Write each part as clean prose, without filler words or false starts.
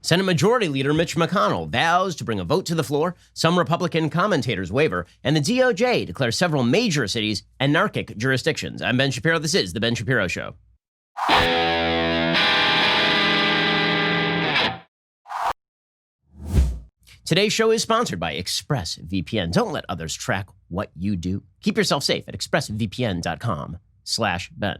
Senate Majority Leader Mitch McConnell vows to bring a vote to the floor, some Republican commentators waver, and the DOJ declares several major cities anarchic jurisdictions. I'm Ben Shapiro. This is The Ben Shapiro Show. Today's show is sponsored by ExpressVPN. Don't let others track what you do. Keep yourself safe at expressvpn.com/Ben.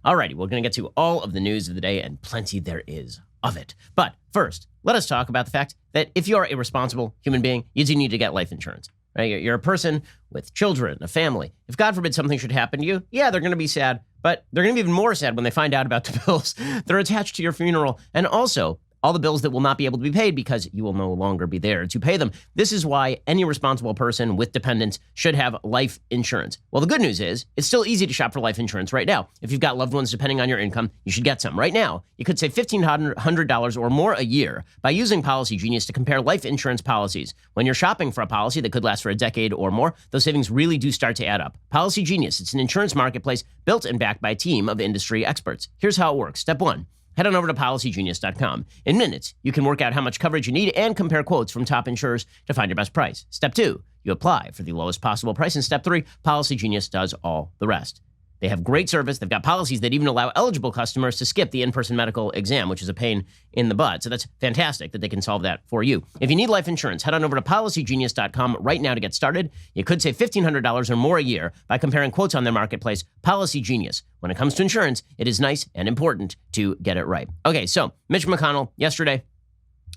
Alrighty, we're going to get to all of the news of the day, and plenty there is of it. But first, let us talk about the fact that if you're a responsible human being, you do need to get life insurance. Right? You're a person with children, a family. If God forbid something should happen to you, yeah, they're going to be sad, but they're going to be even more sad when they find out about the bills that are attached to your funeral, and also all the bills that will not be able to be paid because you will no longer be there to pay them. This is why any responsible person with dependents should have life insurance. Well, the good news is it's still easy to shop for life insurance right now. If you've got loved ones depending on your income, you should get some. Right now, you could save $1,500 or more a year by using Policy Genius to compare life insurance policies. When you're shopping for a policy that could last for a decade or more, those savings really do start to add up. Policy Genius, it's an insurance marketplace built and backed by a team of industry experts. Here's how it works. Step one. Head on over to PolicyGenius.com. In minutes, you can work out how much coverage you need and compare quotes from top insurers to find your best price. Step 2, you apply for the lowest possible price. And Step 3, Policy Genius does all the rest. They have great service. They've got policies that even allow eligible customers to skip the in-person medical exam, which is a pain in the butt. So that's fantastic that they can solve that for you. If you need life insurance, head on over to PolicyGenius.com right now to get started. You could save $1,500 or more a year by comparing quotes on their marketplace, Policy Genius. When it comes to insurance, it is nice and important to get it right. Okay, so Mitch McConnell, yesterday,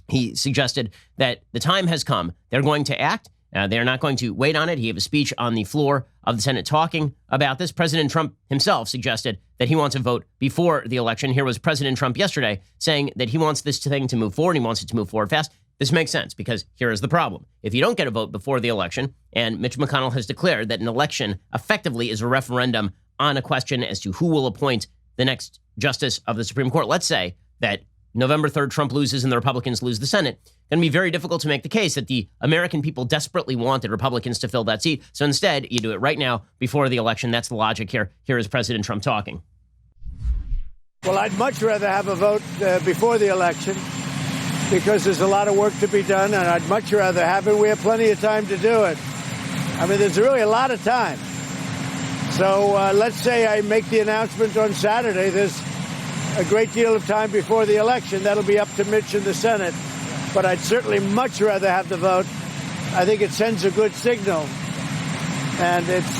he suggested that the time has come. They're going to act. They're not going to wait on it. He gave a speech on the floor of the Senate talking about this. President Trump himself suggested that he wants a vote before the election. Here was President Trump yesterday saying that he wants this thing to move forward. He wants it to move forward fast. This makes sense because here is the problem. If you don't get a vote before the election, and Mitch McConnell has declared that an election effectively is a referendum on a question as to who will appoint the next justice of the Supreme Court. Let's say that November 3rd, Trump loses and the Republicans lose the Senate. It's going to be very difficult to make the case that the American people desperately wanted Republicans to fill that seat. So instead, you do it right now before the election. That's the logic here. Here is President Trump talking. Well, I'd much rather have a vote before the election because there's a lot of work to be done, and I'd much rather have it. We have plenty of time to do it. I mean, there's really a lot of time. So let's say I make the announcement on Saturday. There's a great deal of time before the election. That'll be up to Mitch and the Senate. But I'd certainly much rather have the vote. I think it sends a good signal. And it's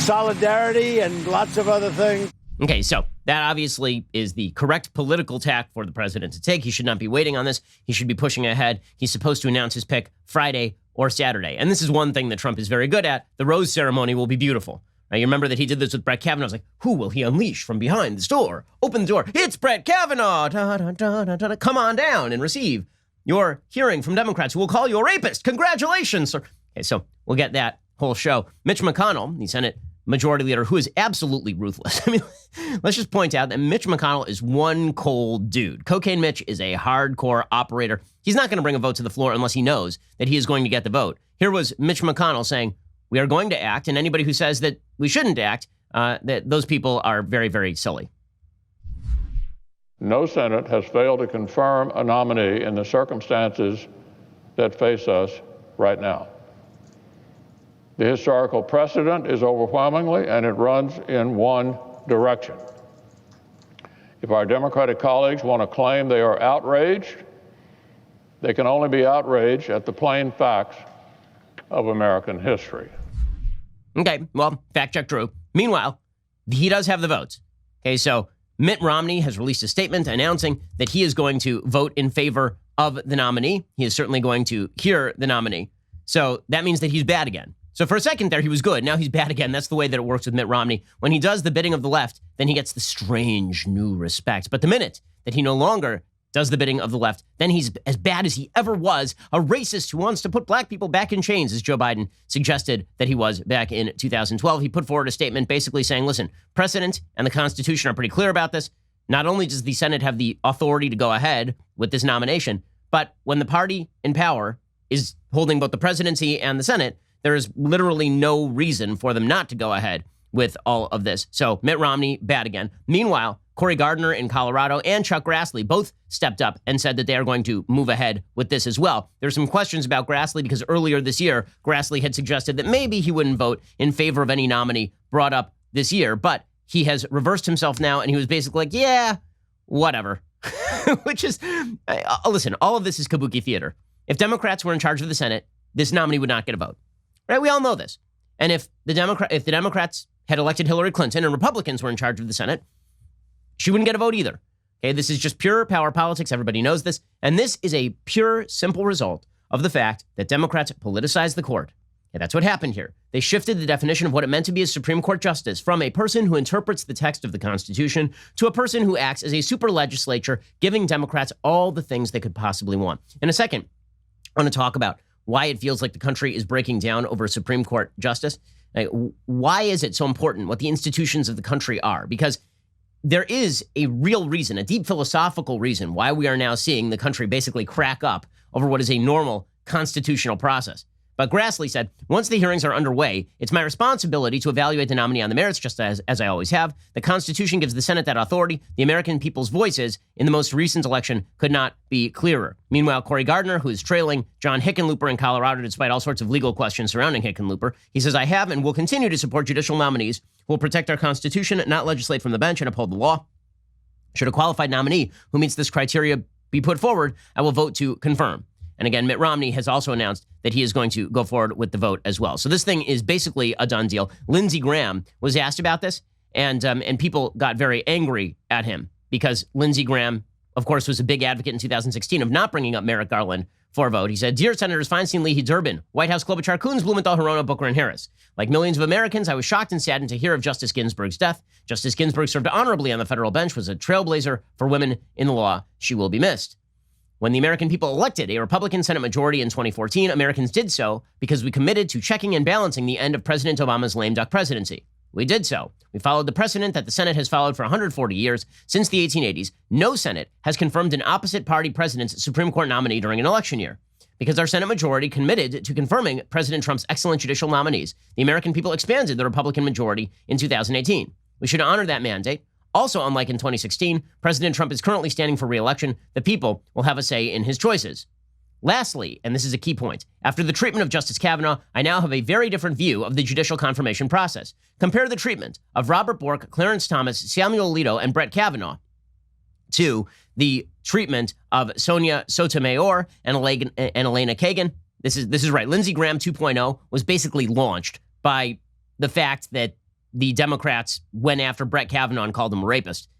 solidarity and lots of other things. Okay, so that obviously is the correct political tack for the president to take. He should not be waiting on this. He should be pushing ahead. He's supposed to announce his pick Friday or Saturday. And this is one thing that Trump is very good at. The rose ceremony will be beautiful. Now, you remember that he did this with Brett Kavanaugh. I was like, who will he unleash from behind this door? Open the door. It's Brett Kavanaugh. Da, da, da, da, da. Come on down and receive your hearing from Democrats who will call you a rapist. Congratulations, sir. Okay, so we'll get that whole show. Mitch McConnell, the Senate Majority Leader, who is absolutely ruthless. I mean, let's just point out that Mitch McConnell is one cold dude. Cocaine Mitch is a hardcore operator. He's not going to bring a vote to the floor unless he knows that he is going to get the vote. Here was Mitch McConnell saying, we are going to act, and anybody who says that we shouldn't act, that those people are very, very silly. No Senate has failed to confirm a nominee in the circumstances that face us right now. The historical precedent is overwhelmingly, and it runs in one direction. If our Democratic colleagues want to claim they are outraged, they can only be outraged at the plain facts of American history. Okay, well, fact check true. Meanwhile, he does have the votes. Okay, so Mitt Romney has released a statement announcing that he is going to vote in favor of the nominee. He is certainly going to hear the nominee. So that means that he's bad again. So for a second there, he was good. Now he's bad again. That's the way that it works with Mitt Romney. When he does the bidding of the left, then he gets the strange new respect. But the minute that he no longer does the bidding of the left, then he's as bad as he ever was, a racist who wants to put black people back in chains, as Joe Biden suggested that he was back in 2012. He put forward a statement basically saying, listen, precedent and the Constitution are pretty clear about this. Not only does the Senate have the authority to go ahead with this nomination, but when the party in power is holding both the presidency and the Senate, there is literally no reason for them not to go ahead with all of this. So Mitt Romney, bad again. Meanwhile, Cory Gardner in Colorado and Chuck Grassley both stepped up and said that they are going to move ahead with this as well. There's some questions about Grassley because earlier this year, Grassley had suggested that maybe he wouldn't vote in favor of any nominee brought up this year, but he has reversed himself now, and he was basically like, yeah, whatever. Which is, listen, all of this is kabuki theater. If Democrats were in charge of the Senate, this nominee would not get a vote. Right? We all know this. And if the Democrats had elected Hillary Clinton and Republicans were in charge of the Senate, she wouldn't get a vote either. Okay, this is just pure power politics. Everybody knows this. And this is a pure, simple result of the fact that Democrats politicized the court. And that's what happened here. They shifted the definition of what it meant to be a Supreme Court justice from a person who interprets the text of the Constitution to a person who acts as a super legislature, giving Democrats all the things they could possibly want. In a second, I want to talk about why it feels like the country is breaking down over a Supreme Court justice. Why is it so important what the institutions of the country are? Because there is a real reason, a deep philosophical reason why we are now seeing the country basically crack up over what is a normal constitutional process. But Grassley said, once the hearings are underway, it's my responsibility to evaluate the nominee on the merits, just as I always have. The Constitution gives the Senate that authority. The American people's voices in the most recent election could not be clearer. Meanwhile, Cory Gardner, who is trailing John Hickenlooper in Colorado despite all sorts of legal questions surrounding Hickenlooper, he says, I have and will continue to support judicial nominees who will protect our Constitution, not legislate from the bench, and uphold the law. Should a qualified nominee who meets this criteria be put forward, I will vote to confirm. And again, Mitt Romney has also announced that he is going to go forward with the vote as well. So this thing is basically a done deal. Lindsey Graham was asked about this, and people got very angry at him because Lindsey Graham, of course, was a big advocate in 2016 of not bringing up Merrick Garland for a vote. He said, Dear Senators Feinstein, Leahy, Durbin, White House Klobuchar, Coons, Blumenthal, Hirono, Booker, and Harris. Like millions of Americans, I was shocked and saddened to hear of Justice Ginsburg's death. Justice Ginsburg served honorably on the federal bench, was a trailblazer for women in the law. She will be missed. When the American people elected a Republican Senate majority in 2014, Americans did so because we committed to checking and balancing the end of President Obama's lame duck presidency. We did so. We followed the precedent that the Senate has followed for 140 years. Since the 1880s, no Senate has confirmed an opposite party president's Supreme Court nominee during an election year. Because our Senate majority committed to confirming President Trump's excellent judicial nominees, the American people expanded the Republican majority in 2018. We should honor that mandate. Also, unlike in 2016, President Trump is currently standing for re-election. The people will have a say in his choices. Lastly, and this is a key point, after the treatment of Justice Kavanaugh, I now have a very different view of the judicial confirmation process. Compare the treatment of Robert Bork, Clarence Thomas, Samuel Alito, and Brett Kavanaugh to the treatment of Sonia Sotomayor and Elena Kagan. This is right. Lindsey Graham 2.0 was basically launched by the fact that the Democrats went after Brett Kavanaugh and called him a rapist.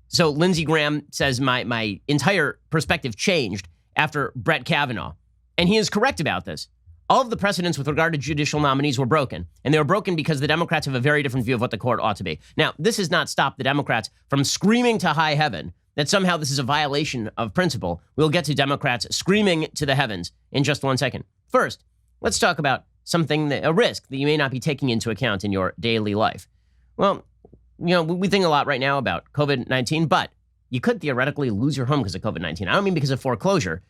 So Lindsey Graham says my entire perspective changed after Brett Kavanaugh. And he is correct about this. All of the precedents with regard to judicial nominees were broken. And they were broken because the Democrats have a very different view of what the court ought to be. Now, this has not stopped the Democrats from screaming to high heaven that somehow this is a violation of principle. We'll get to Democrats screaming to the heavens in just 1 second. First, let's talk about a risk that you may not be taking into account in your daily life. Well, we think a lot right now about COVID-19, but you could theoretically lose your home because of COVID-19. I don't mean because of foreclosure.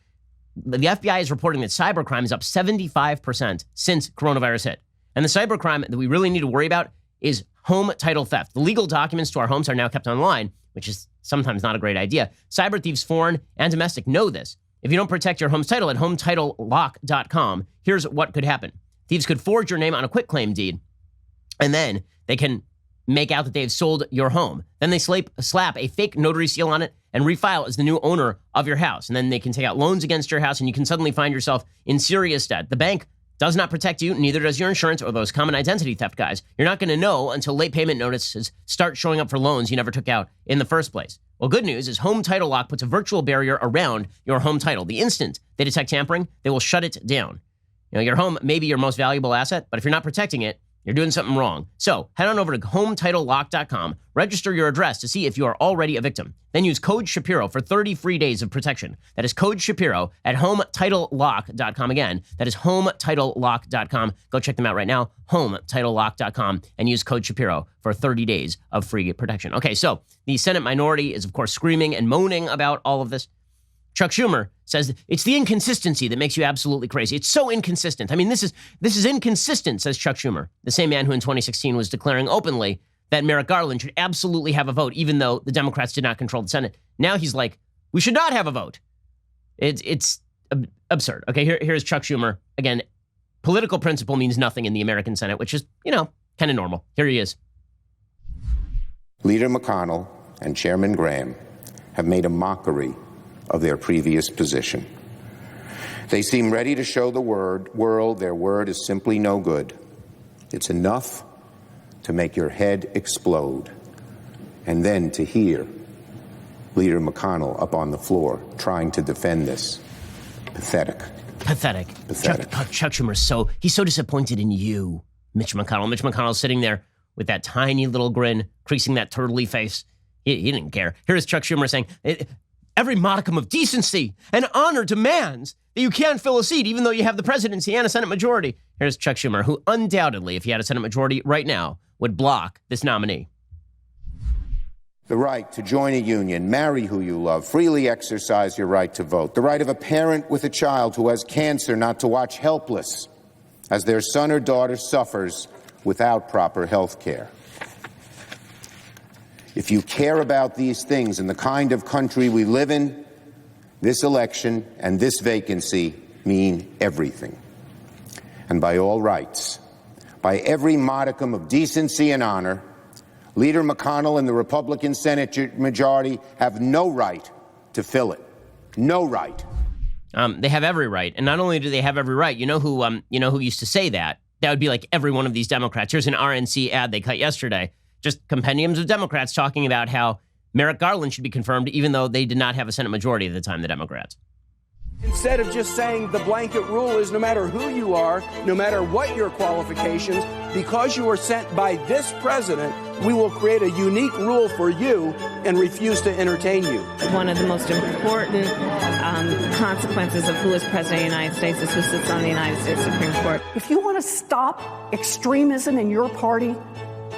The FBI is reporting that cybercrime is up 75% since coronavirus hit. And the cybercrime that we really need to worry about is home title theft. The legal documents to our homes are now kept online, which is sometimes not a great idea. Cyber thieves, foreign and domestic, know this. If you don't protect your home's title at HometitleLock.com, here's what could happen. Thieves could forge your name on a quitclaim deed, and then they can make out that they've sold your home. Then they slap a fake notary seal on it and refile as the new owner of your house. And then they can take out loans against your house, and you can suddenly find yourself in serious debt. The bank does not protect you, neither does your insurance or those common identity theft guys. You're not going to know until late payment notices start showing up for loans you never took out in the first place. Well, good news is Home Title Lock puts a virtual barrier around your home title. The instant they detect tampering, they will shut it down. Your home may be your most valuable asset, but if you're not protecting it, you're doing something wrong. So head on over to HometitleLock.com, register your address to see if you are already a victim. Then use code Shapiro for 30 free days of protection. That is code Shapiro at HometitleLock.com. Again, that is HometitleLock.com. Go check them out right now, HometitleLock.com, and use code Shapiro for 30 days of free protection. Okay, so the Senate minority is, of course, screaming and moaning about all of this. Chuck Schumer says it's the inconsistency that makes you absolutely crazy. It's so inconsistent. I mean, this is inconsistent, says Chuck Schumer, the same man who in 2016 was declaring openly that Merrick Garland should absolutely have a vote, even though the Democrats did not control the Senate. Now he's like, we should not have a vote. It's absurd. Okay, here's Chuck Schumer. Again, political principle means nothing in the American Senate, which is, kind of normal. Here he is. Leader McConnell and Chairman Graham have made a mockery of their previous position. They seem ready to show the world their word is simply no good. It's enough to make your head explode. And then to hear Leader McConnell up on the floor trying to defend this. Pathetic. Pathetic. Chuck Schumer, he's so disappointed in you, Mitch McConnell. Mitch McConnell's sitting there with that tiny little grin, creasing that turtley face. He didn't care. Here's Chuck Schumer saying, every modicum of decency and honor demands that you can't fill a seat, even though you have the presidency and a Senate majority. Here's Chuck Schumer, who undoubtedly, if he had a Senate majority right now, would block this nominee. The right to join a union, marry who you love, freely exercise your right to vote. The right of a parent with a child who has cancer not to watch helpless as their son or daughter suffers without proper health care. If you care about these things and the kind of country we live in, this election and this vacancy mean everything. And by all rights, by every modicum of decency and honor, Leader McConnell and the Republican Senate majority have no right to fill it. No right. They have every right. And not only do they have every right, you know who used to say that? That would be like every one of these Democrats. Here's an RNC ad they cut yesterday. Just compendiums of Democrats talking about how Merrick Garland should be confirmed, even though they did not have a Senate majority at the time, the Democrats. Instead of just saying the blanket rule is no matter who you are, no matter what your qualifications, because you are sent by this president, we will create a unique rule for you and refuse to entertain you. One of the most important consequences of who is president of the United States is who sits on the United States Supreme Court. If you want to stop extremism in your party,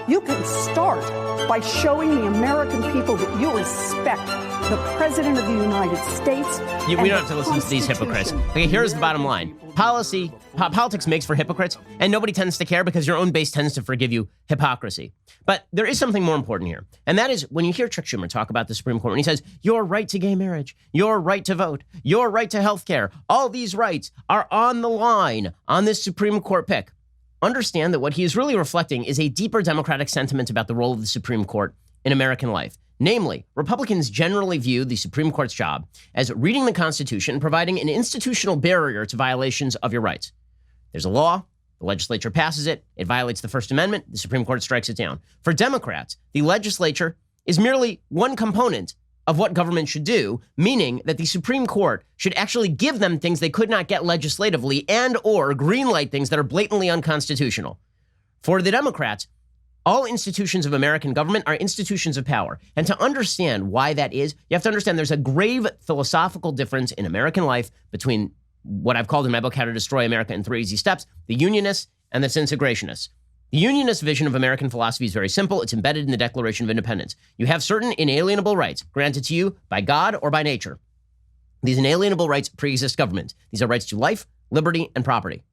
you can start by showing the American people that you respect the President of the United States. We don't have to listen to these hypocrites. Okay, here's the bottom line. Politics makes for hypocrites, and nobody tends to care because your own base tends to forgive you hypocrisy. But there is something more important here, and that is when you hear Chuck Schumer talk about the Supreme Court, and he says, your right to gay marriage, your right to vote, your right to health care, all these rights are on the line on this Supreme Court pick. Understand that what he is really reflecting is a deeper democratic sentiment about the role of the Supreme Court in American life. Namely, Republicans generally view the Supreme Court's job as reading the Constitution and providing an institutional barrier to violations of your rights. There's a law, the legislature passes it, it violates the First Amendment, the Supreme Court strikes it down. For Democrats, the legislature is merely one component of what government should do, meaning that the Supreme Court should actually give them things they could not get legislatively and or greenlight things that are blatantly unconstitutional. For the Democrats, all institutions of American government are institutions of power. And to understand why that is, you have to understand there's a grave philosophical difference in American life between what I've called in my book, How to Destroy America in 3 Easy Steps, the Unionists and the Disintegrationists. The Unionist vision of American philosophy is very simple. It's embedded in the Declaration of Independence. You have certain inalienable rights granted to you by God or by nature. These inalienable rights pre-exist government. These are rights to life, liberty, and property.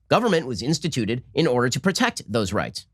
Government was instituted in order to protect those rights.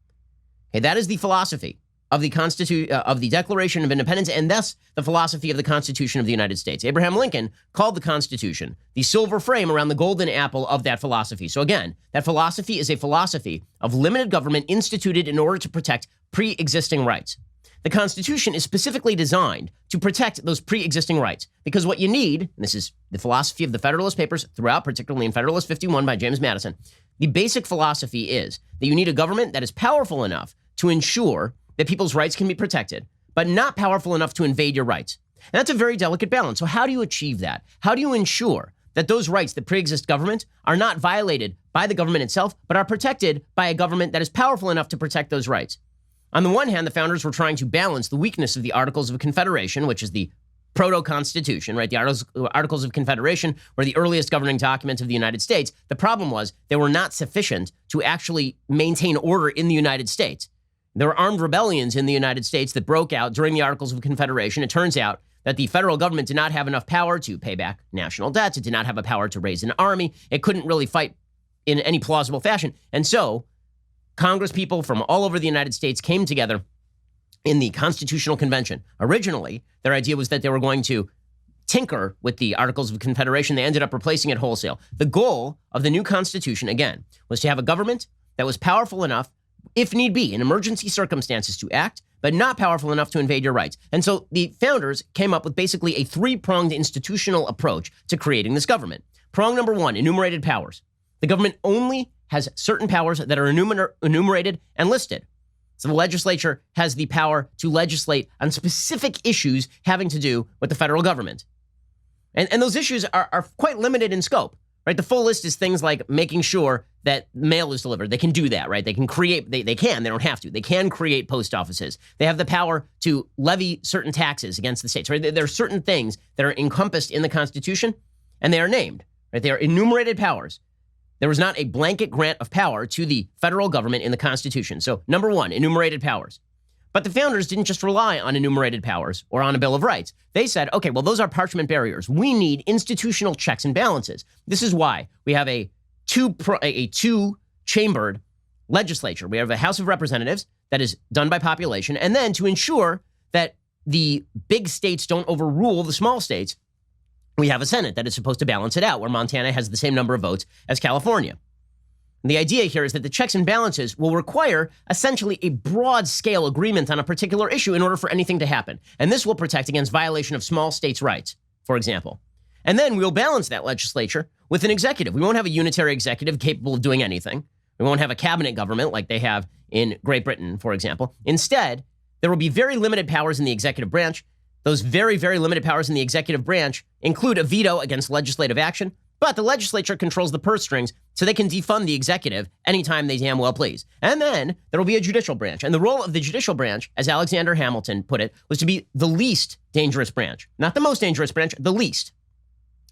Okay, that is the philosophy of the Declaration of Independence, and thus the philosophy of the Constitution of the United States. Abraham Lincoln called the Constitution the silver frame around the golden apple of that philosophy. So again, that philosophy is a philosophy of limited government instituted in order to protect pre-existing rights. The Constitution is specifically designed to protect those pre-existing rights, because what you need, and this is the philosophy of the Federalist Papers throughout, particularly in Federalist 51 by James Madison, the basic philosophy is that you need a government that is powerful enough to ensure that people's rights can be protected, but not powerful enough to invade your rights. And that's a very delicate balance. So how do you achieve that? How do you ensure that those rights that pre-exist government are not violated by the government itself, but are protected by a government that is powerful enough to protect those rights? On the one hand, the founders were trying to balance the weakness of the Articles of Confederation, which is the proto-constitution, right? The Articles of Confederation were the earliest governing documents of the United States. The problem was they were not sufficient to actually maintain order in the United States. There were armed rebellions in the United States that broke out during the Articles of Confederation. It turns out that the federal government did not have enough power to pay back national debts. It did not have a power to raise an army. It couldn't really fight in any plausible fashion. And so Congress people from all over the United States came together in the Constitutional Convention. Originally, their idea was that they were going to tinker with the Articles of Confederation. They ended up replacing it wholesale. The goal of the new Constitution, again, was to have a government that was powerful enough, if need be, in emergency circumstances to act, but not powerful enough to invade your rights. And so the founders came up with basically a three-pronged institutional approach to creating this government. Prong number one, enumerated powers. The government only has certain powers that are enumerated and listed. So the legislature has the power to legislate on specific issues having to do with the federal government. And those issues are quite limited in scope, right? The full list is things like making sure that mail is delivered. They can do that, right? They can create, they don't have to. They can create post offices. They have the power to levy certain taxes against the states, right? There are certain things that are encompassed in the Constitution, and they are named, right? They are enumerated powers. There was not a blanket grant of power to the federal government in the Constitution. So number one, enumerated powers. But the founders didn't just rely on enumerated powers or on a Bill of Rights. They said, okay, well, those are parchment barriers. We need institutional checks and balances. This is why we have a two-chambered legislature. We have a House of Representatives that is done by population. And then to ensure that the big states don't overrule the small states, we have a Senate that is supposed to balance it out, where Montana has the same number of votes as California. And the idea here is that the checks and balances will require essentially a broad-scale agreement on a particular issue in order for anything to happen. And this will protect against violation of small states' rights, for example. And then we'll balance that legislature with an executive. We won't have a unitary executive capable of doing anything. We won't have a cabinet government like they have in Great Britain, for example. Instead, there will be very limited powers in the executive branch. Those very, very limited powers in the executive branch include a veto against legislative action, but the legislature controls the purse strings, so they can defund the executive anytime they damn well please. And then there will be a judicial branch. And the role of the judicial branch, as Alexander Hamilton put it, was to be the least dangerous branch. Not the most dangerous branch, the least.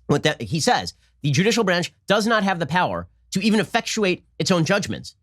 What that, he says, the judicial branch does not have the power to even effectuate its own judgments.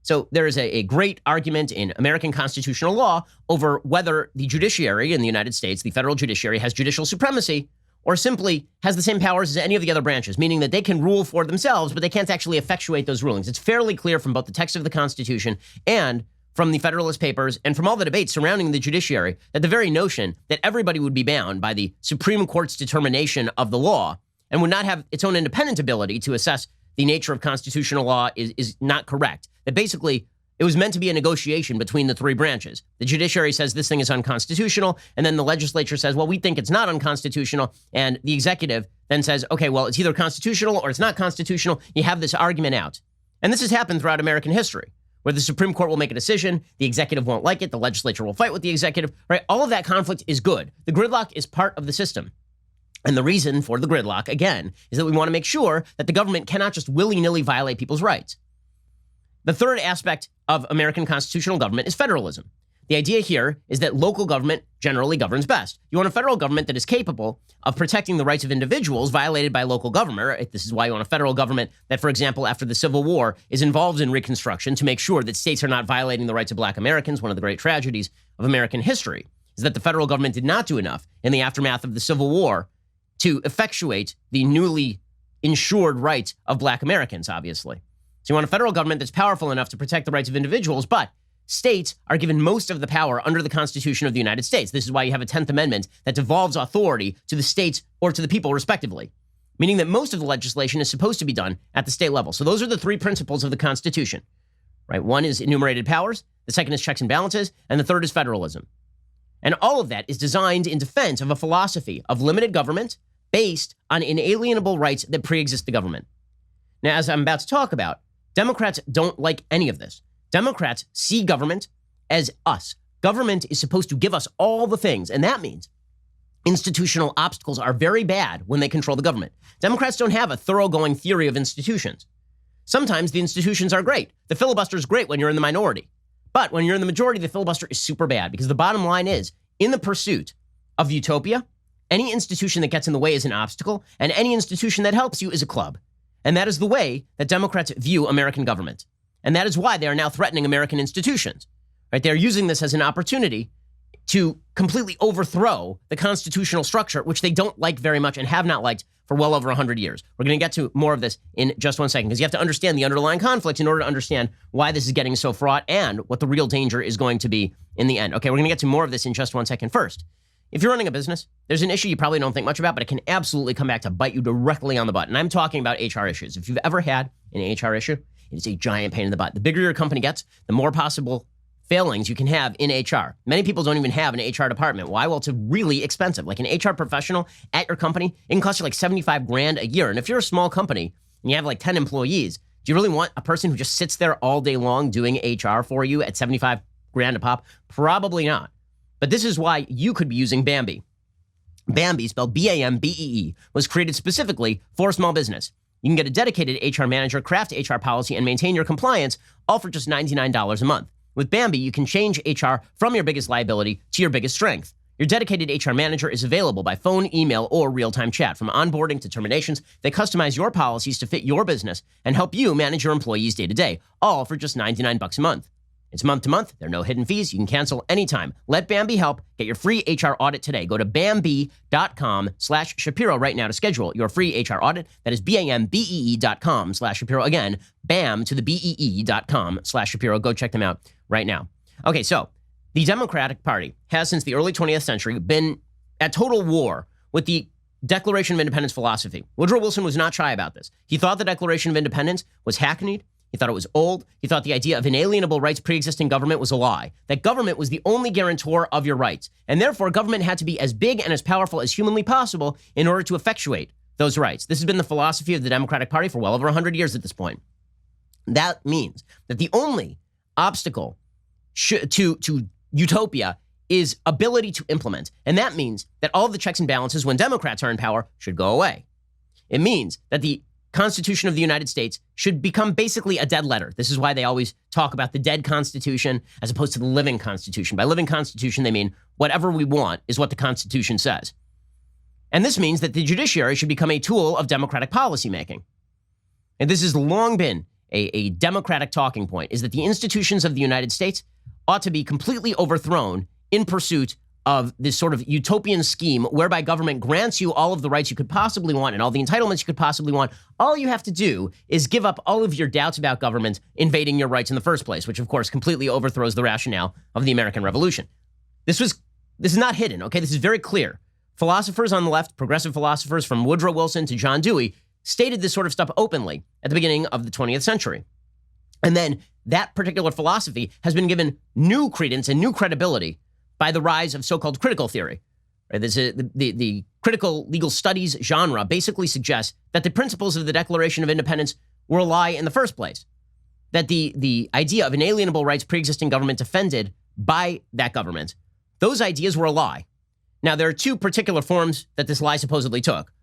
So there is a great argument in American constitutional law over whether the judiciary in the United States, the federal judiciary, has judicial supremacy or simply has the same powers as any of the other branches, meaning that they can rule for themselves, but they can't actually effectuate those rulings. It's fairly clear from both the text of the Constitution and from the Federalist Papers and from all the debates surrounding the judiciary that the very notion that everybody would be bound by the Supreme Court's determination of the law and would not have its own independent ability to assess the nature of constitutional law is not correct. That basically it was meant to be a negotiation between the three branches. The judiciary says this thing is unconstitutional, and then the legislature says, well, we think it's not unconstitutional, and the executive then says, okay, well, it's either constitutional or it's not constitutional. You have this argument out. And this has happened throughout American history, where the Supreme Court will make a decision, the executive won't like it, the legislature will fight with the executive, right? All of that conflict is good. The gridlock is part of the system. And the reason for the gridlock, again, is that we want to make sure that the government cannot just willy-nilly violate people's rights. The third aspect of American constitutional government is federalism. The idea here is that local government generally governs best. You want a federal government that is capable of protecting the rights of individuals violated by local government. Right? This is why you want a federal government that, for example, after the Civil War, is involved in Reconstruction to make sure that states are not violating the rights of Black Americans. One of the great tragedies of American history is that the federal government did not do enough in the aftermath of the Civil War to effectuate the newly insured rights of Black Americans, obviously. So you want a federal government that's powerful enough to protect the rights of individuals, but states are given most of the power under the Constitution of the United States. This is why you have a 10th Amendment that devolves authority to the states or to the people, respectively, meaning that most of the legislation is supposed to be done at the state level. So those are the three principles of the Constitution, right? One is enumerated powers, the second is checks and balances, and the third is federalism. And all of that is designed in defense of a philosophy of limited government based on inalienable rights that pre-exist the government. Now, as I'm about to talk about, Democrats don't like any of this. Democrats see government as us. Government is supposed to give us all the things, and that means institutional obstacles are very bad when they control the government. Democrats don't have a thoroughgoing theory of institutions. Sometimes the institutions are great. The filibuster is great when you're in the minority. But when you're in the majority, the filibuster is super bad because the bottom line is, in the pursuit of utopia, any institution that gets in the way is an obstacle, and any institution that helps you is a club. And that is the way that Democrats view American government. And that is why they are now threatening American institutions. Right? They are using this as an opportunity to completely overthrow the constitutional structure, which they don't like very much and have not liked for well over 100 years. We're going to get to more of this in just one second, because you have to understand the underlying conflict in order to understand why this is getting so fraught and what the real danger is going to be in the end. Okay, we're going to get to more of this in just one second. First, if you're running a business, there's an issue you probably don't think much about, but it can absolutely come back to bite you directly on the butt. And I'm talking about HR issues. If you've ever had an HR issue, it is a giant pain in the butt. The bigger your company gets, the more possible failings you can have in HR. Many people don't even have an HR department. Why? Well, it's really expensive. Like an HR professional at your company, it can cost you like 75 grand a year. And if you're a small company and you have like 10 employees, do you really want a person who just sits there all day long doing HR for you at 75 grand a pop? Probably not. But this is why you could be using Bambee. Bambee, spelled B-A-M-B-E-E, was created specifically for small business. You can get a dedicated HR manager, craft HR policy, and maintain your compliance, all for just $99 a month. With Bambee, you can change HR from your biggest liability to your biggest strength. Your dedicated HR manager is available by phone, email, or real-time chat. From onboarding to terminations, they customize your policies to fit your business and help you manage your employees day to day, all for just $99 a month. It's month to month. There are no hidden fees. You can cancel anytime. Let Bambee help. Get your free HR audit today. Go to Bambee.com/Shapiro right now to schedule your free HR audit. That is BAMBEE.com/Shapiro. Again, BAM to the BEE.com/Shapiro. Go check them out right now. Okay, so the Democratic Party has since the early 20th century been at total war with the Declaration of Independence philosophy. Woodrow Wilson was not shy about this. He thought the Declaration of Independence was hackneyed. He thought it was old. He thought the idea of inalienable rights pre-existing government was a lie, that government was the only guarantor of your rights, and therefore government had to be as big and as powerful as humanly possible in order to effectuate those rights. This has been the philosophy of the Democratic Party for well over 100 years at this point. That means that the only obstacle to utopia is ability to implement, and that means that all of the checks and balances when Democrats are in power should go away. It means that the Constitution of the United States should become basically a dead letter. This is why they always talk about the dead Constitution as opposed to the living Constitution. By living Constitution, they mean whatever we want is what the Constitution says. And this means that the judiciary should become a tool of democratic policymaking. And this has long been a Democratic talking point, is that the institutions of the United States ought to be completely overthrown in pursuit of this sort of utopian scheme whereby government grants you all of the rights you could possibly want and all the entitlements you could possibly want. All you have to do is give up all of your doubts about government invading your rights in the first place, which of course completely overthrows the rationale of the American Revolution. This is not hidden, okay? This is very clear. Philosophers on the left, progressive philosophers from Woodrow Wilson to John Dewey, stated this sort of stuff openly at the beginning of the 20th century. And then that particular philosophy has been given new credence and new credibility by the rise of so-called critical theory. Right? The critical legal studies genre basically suggests that the principles of the Declaration of Independence were a lie in the first place, that the idea of inalienable rights pre-existing government defended by that government, those ideas were a lie. Now, there are two particular forms that this lie supposedly took.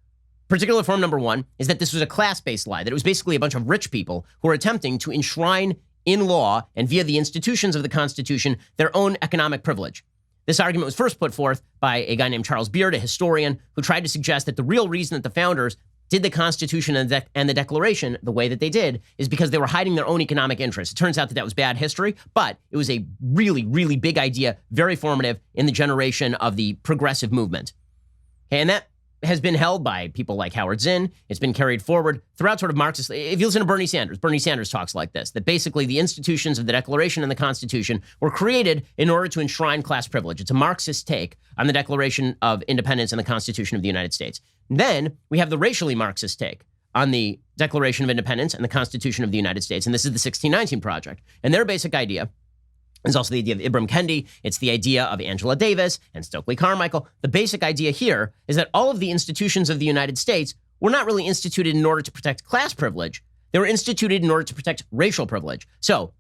Particular form number one is that this was a class-based lie, that it was basically a bunch of rich people who were attempting to enshrine in law and via the institutions of the Constitution their own economic privilege. This argument was first put forth by a guy named Charles Beard, a historian, who tried to suggest that the real reason that the founders did the Constitution and the Declaration the way that they did is because they were hiding their own economic interests. It turns out that that was bad history, but it was a really, really big idea, very formative in the generation of the progressive movement. And that has been held by people like Howard Zinn. It's been carried forward throughout sort of Marxist. If you listen to Bernie Sanders talks like this, that basically the institutions of the Declaration and the Constitution were created in order to enshrine class privilege. It's a Marxist take on the Declaration of Independence and the Constitution of the United States. Then we have the racially Marxist take on the Declaration of Independence and the Constitution of the United States. And this is the 1619 Project. And their basic idea is also the idea of Ibram Kendi. It's the idea of Angela Davis and Stokely Carmichael. The basic idea here is that all of the institutions of the United States were not really instituted in order to protect class privilege. They were instituted in order to protect racial privilege. So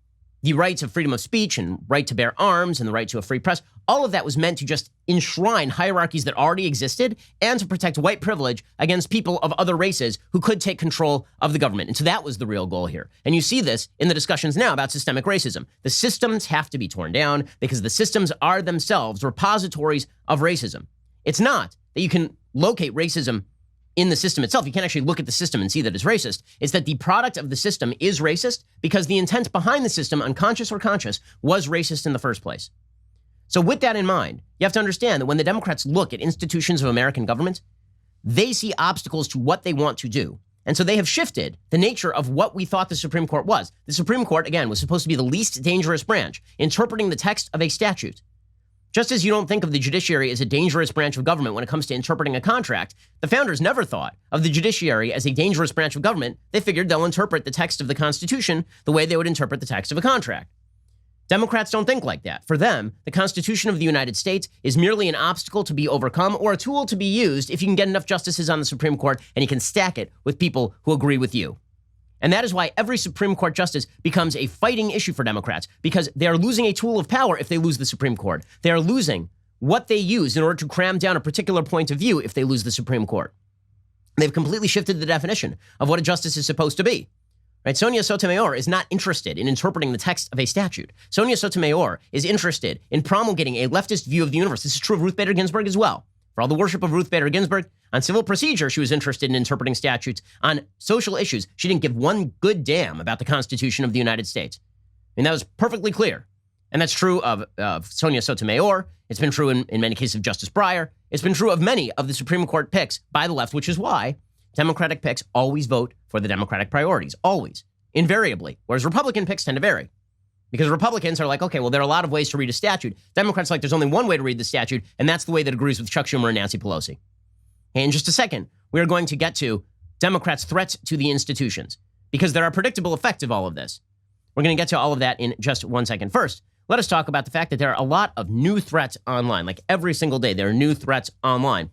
the rights of freedom of speech and right to bear arms and the right to a free press, all of that was meant to just enshrine hierarchies that already existed and to protect white privilege against people of other races who could take control of the government. And so that was the real goal here. And you see this in the discussions now about systemic racism. The systems have to be torn down because the systems are themselves repositories of racism. It's not that you can locate racism in the system itself. You can't actually look at the system and see that it's racist. It's that the product of the system is racist because the intent behind the system, unconscious or conscious, was racist in the first place. So with that in mind, you have to understand that when the Democrats look at institutions of American government, they see obstacles to what they want to do. And so they have shifted the nature of what we thought the Supreme Court was. The Supreme Court, again, was supposed to be the least dangerous branch, interpreting the text of a statute. Just as you don't think of the judiciary as a dangerous branch of government when it comes to interpreting a contract, the founders never thought of the judiciary as a dangerous branch of government. They figured they'll interpret the text of the Constitution the way they would interpret the text of a contract. Democrats don't think like that. For them, the Constitution of the United States is merely an obstacle to be overcome or a tool to be used if you can get enough justices on the Supreme Court and you can stack it with people who agree with you. And that is why every Supreme Court justice becomes a fighting issue for Democrats, because they are losing a tool of power if they lose the Supreme Court. They are losing what they use in order to cram down a particular point of view if they lose the Supreme Court. They've completely shifted the definition of what a justice is supposed to be. Right? Sonia Sotomayor is not interested in interpreting the text of a statute. Sonia Sotomayor is interested in promulgating a leftist view of the universe. This is true of Ruth Bader Ginsburg as well. For all the worship of Ruth Bader Ginsburg, on civil procedure, she was interested in interpreting statutes. On social issues, she didn't give one good damn about the Constitution of the United States. And that was perfectly clear. And that's true of Sonia Sotomayor. It's been true in many cases of Justice Breyer. It's been true of many of the Supreme Court picks by the left, which is why Democratic picks always vote for the Democratic priorities, always, invariably, whereas Republican picks tend to vary. Because Republicans are like, okay, well, there are a lot of ways to read a statute. Democrats are like, there's only one way to read the statute, and that's the way that agrees with Chuck Schumer and Nancy Pelosi. And in just a second, we are going to get to Democrats' threats to the institutions, because there are predictable effects of all of this. We're going to get to all of that in just 1 second. First, let us talk about the fact that there are a lot of new threats online. Like every single day, there are new threats online.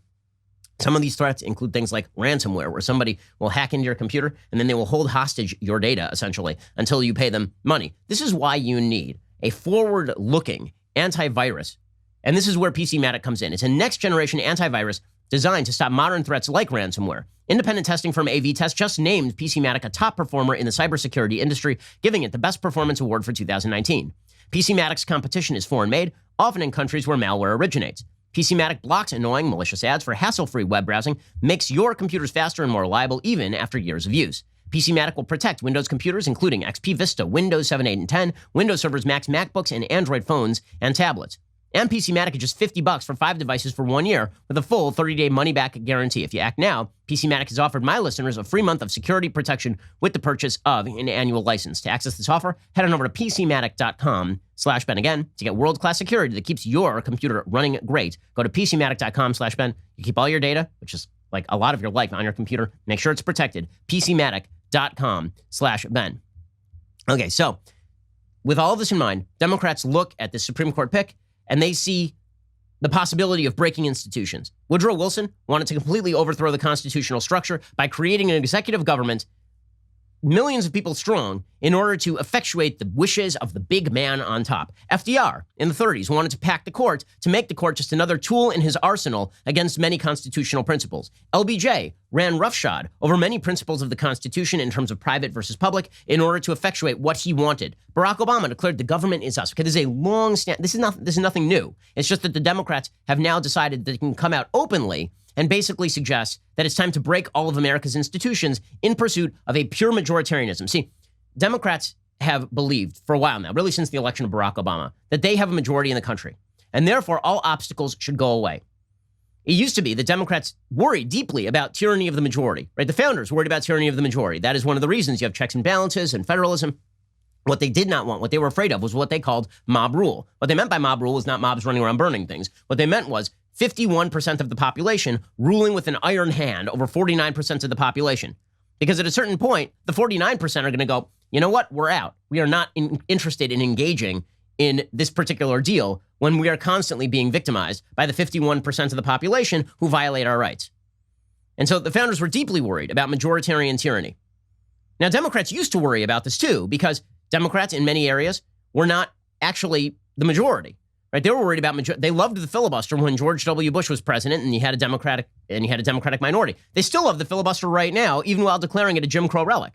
Some of these threats include things like ransomware, where somebody will hack into your computer and then they will hold hostage your data, essentially, until you pay them money. This is why you need a forward-looking antivirus. And this is where PCmatic comes in. It's a next-generation antivirus designed to stop modern threats like ransomware. Independent testing firm AV-Test just named PCmatic a top performer in the cybersecurity industry, giving it the Best Performance Award for 2019. PCmatic's competition is foreign-made, often in countries where malware originates. PCmatic blocks annoying malicious ads for hassle-free web browsing, makes your computers faster and more reliable even after years of use. PCmatic will protect Windows computers, including XP Vista, Windows 7, 8, and 10, Windows Servers, Macs, MacBooks, and Android phones and tablets. And PCmatic is just $50 for 5 devices for 1 year with a full 30-day money-back guarantee. If you act now, PCmatic has offered my listeners a free month of security protection with the purchase of an annual license. To access this offer, head on over to PCmatic.com/Ben. Again, to get world-class security that keeps your computer running great, go to PCmatic.com/Ben. You keep all your data, which is like a lot of your life on your computer. Make sure it's protected. PCmatic.com/Ben. Okay, so with all of this in mind, Democrats look at the Supreme Court pick and they see the possibility of breaking institutions. Woodrow Wilson wanted to completely overthrow the constitutional structure by creating an executive government, millions of people strong, in order to effectuate the wishes of the big man on top. FDR, in the 30s, wanted to pack the court to make the court just another tool in his arsenal against many constitutional principles. LBJ ran roughshod over many principles of the Constitution in terms of private versus public in order to effectuate what he wanted. Barack Obama declared the government is us. Okay, this is a long stand. This is nothing new. It's just that the Democrats have now decided that they can come out openly and basically suggest that it's time to break all of America's institutions in pursuit of a pure majoritarianism. See, Democrats have believed for a while now, really since the election of Barack Obama, that they have a majority in the country, and therefore all obstacles should go away. It used to be that Democrats worried deeply about tyranny of the majority, right? The founders worried about tyranny of the majority. That is one of the reasons you have checks and balances and federalism. What they did not want, what they were afraid of, was what they called mob rule. What they meant by mob rule was not mobs running around burning things. What they meant was 51% of the population ruling with an iron hand over 49% of the population. Because at a certain point, the 49% are going to go, you know what, we're out. We are not interested in engaging in this particular deal when we are constantly being victimized by the 51% of the population who violate our rights. And so the founders were deeply worried about majoritarian tyranny. Now, Democrats used to worry about this too, because Democrats in many areas were not actually the majority. Right? They were worried about they loved the filibuster when George W. Bush was president and you had a Democratic minority. They still love the filibuster right now, even while declaring it a Jim Crow relic.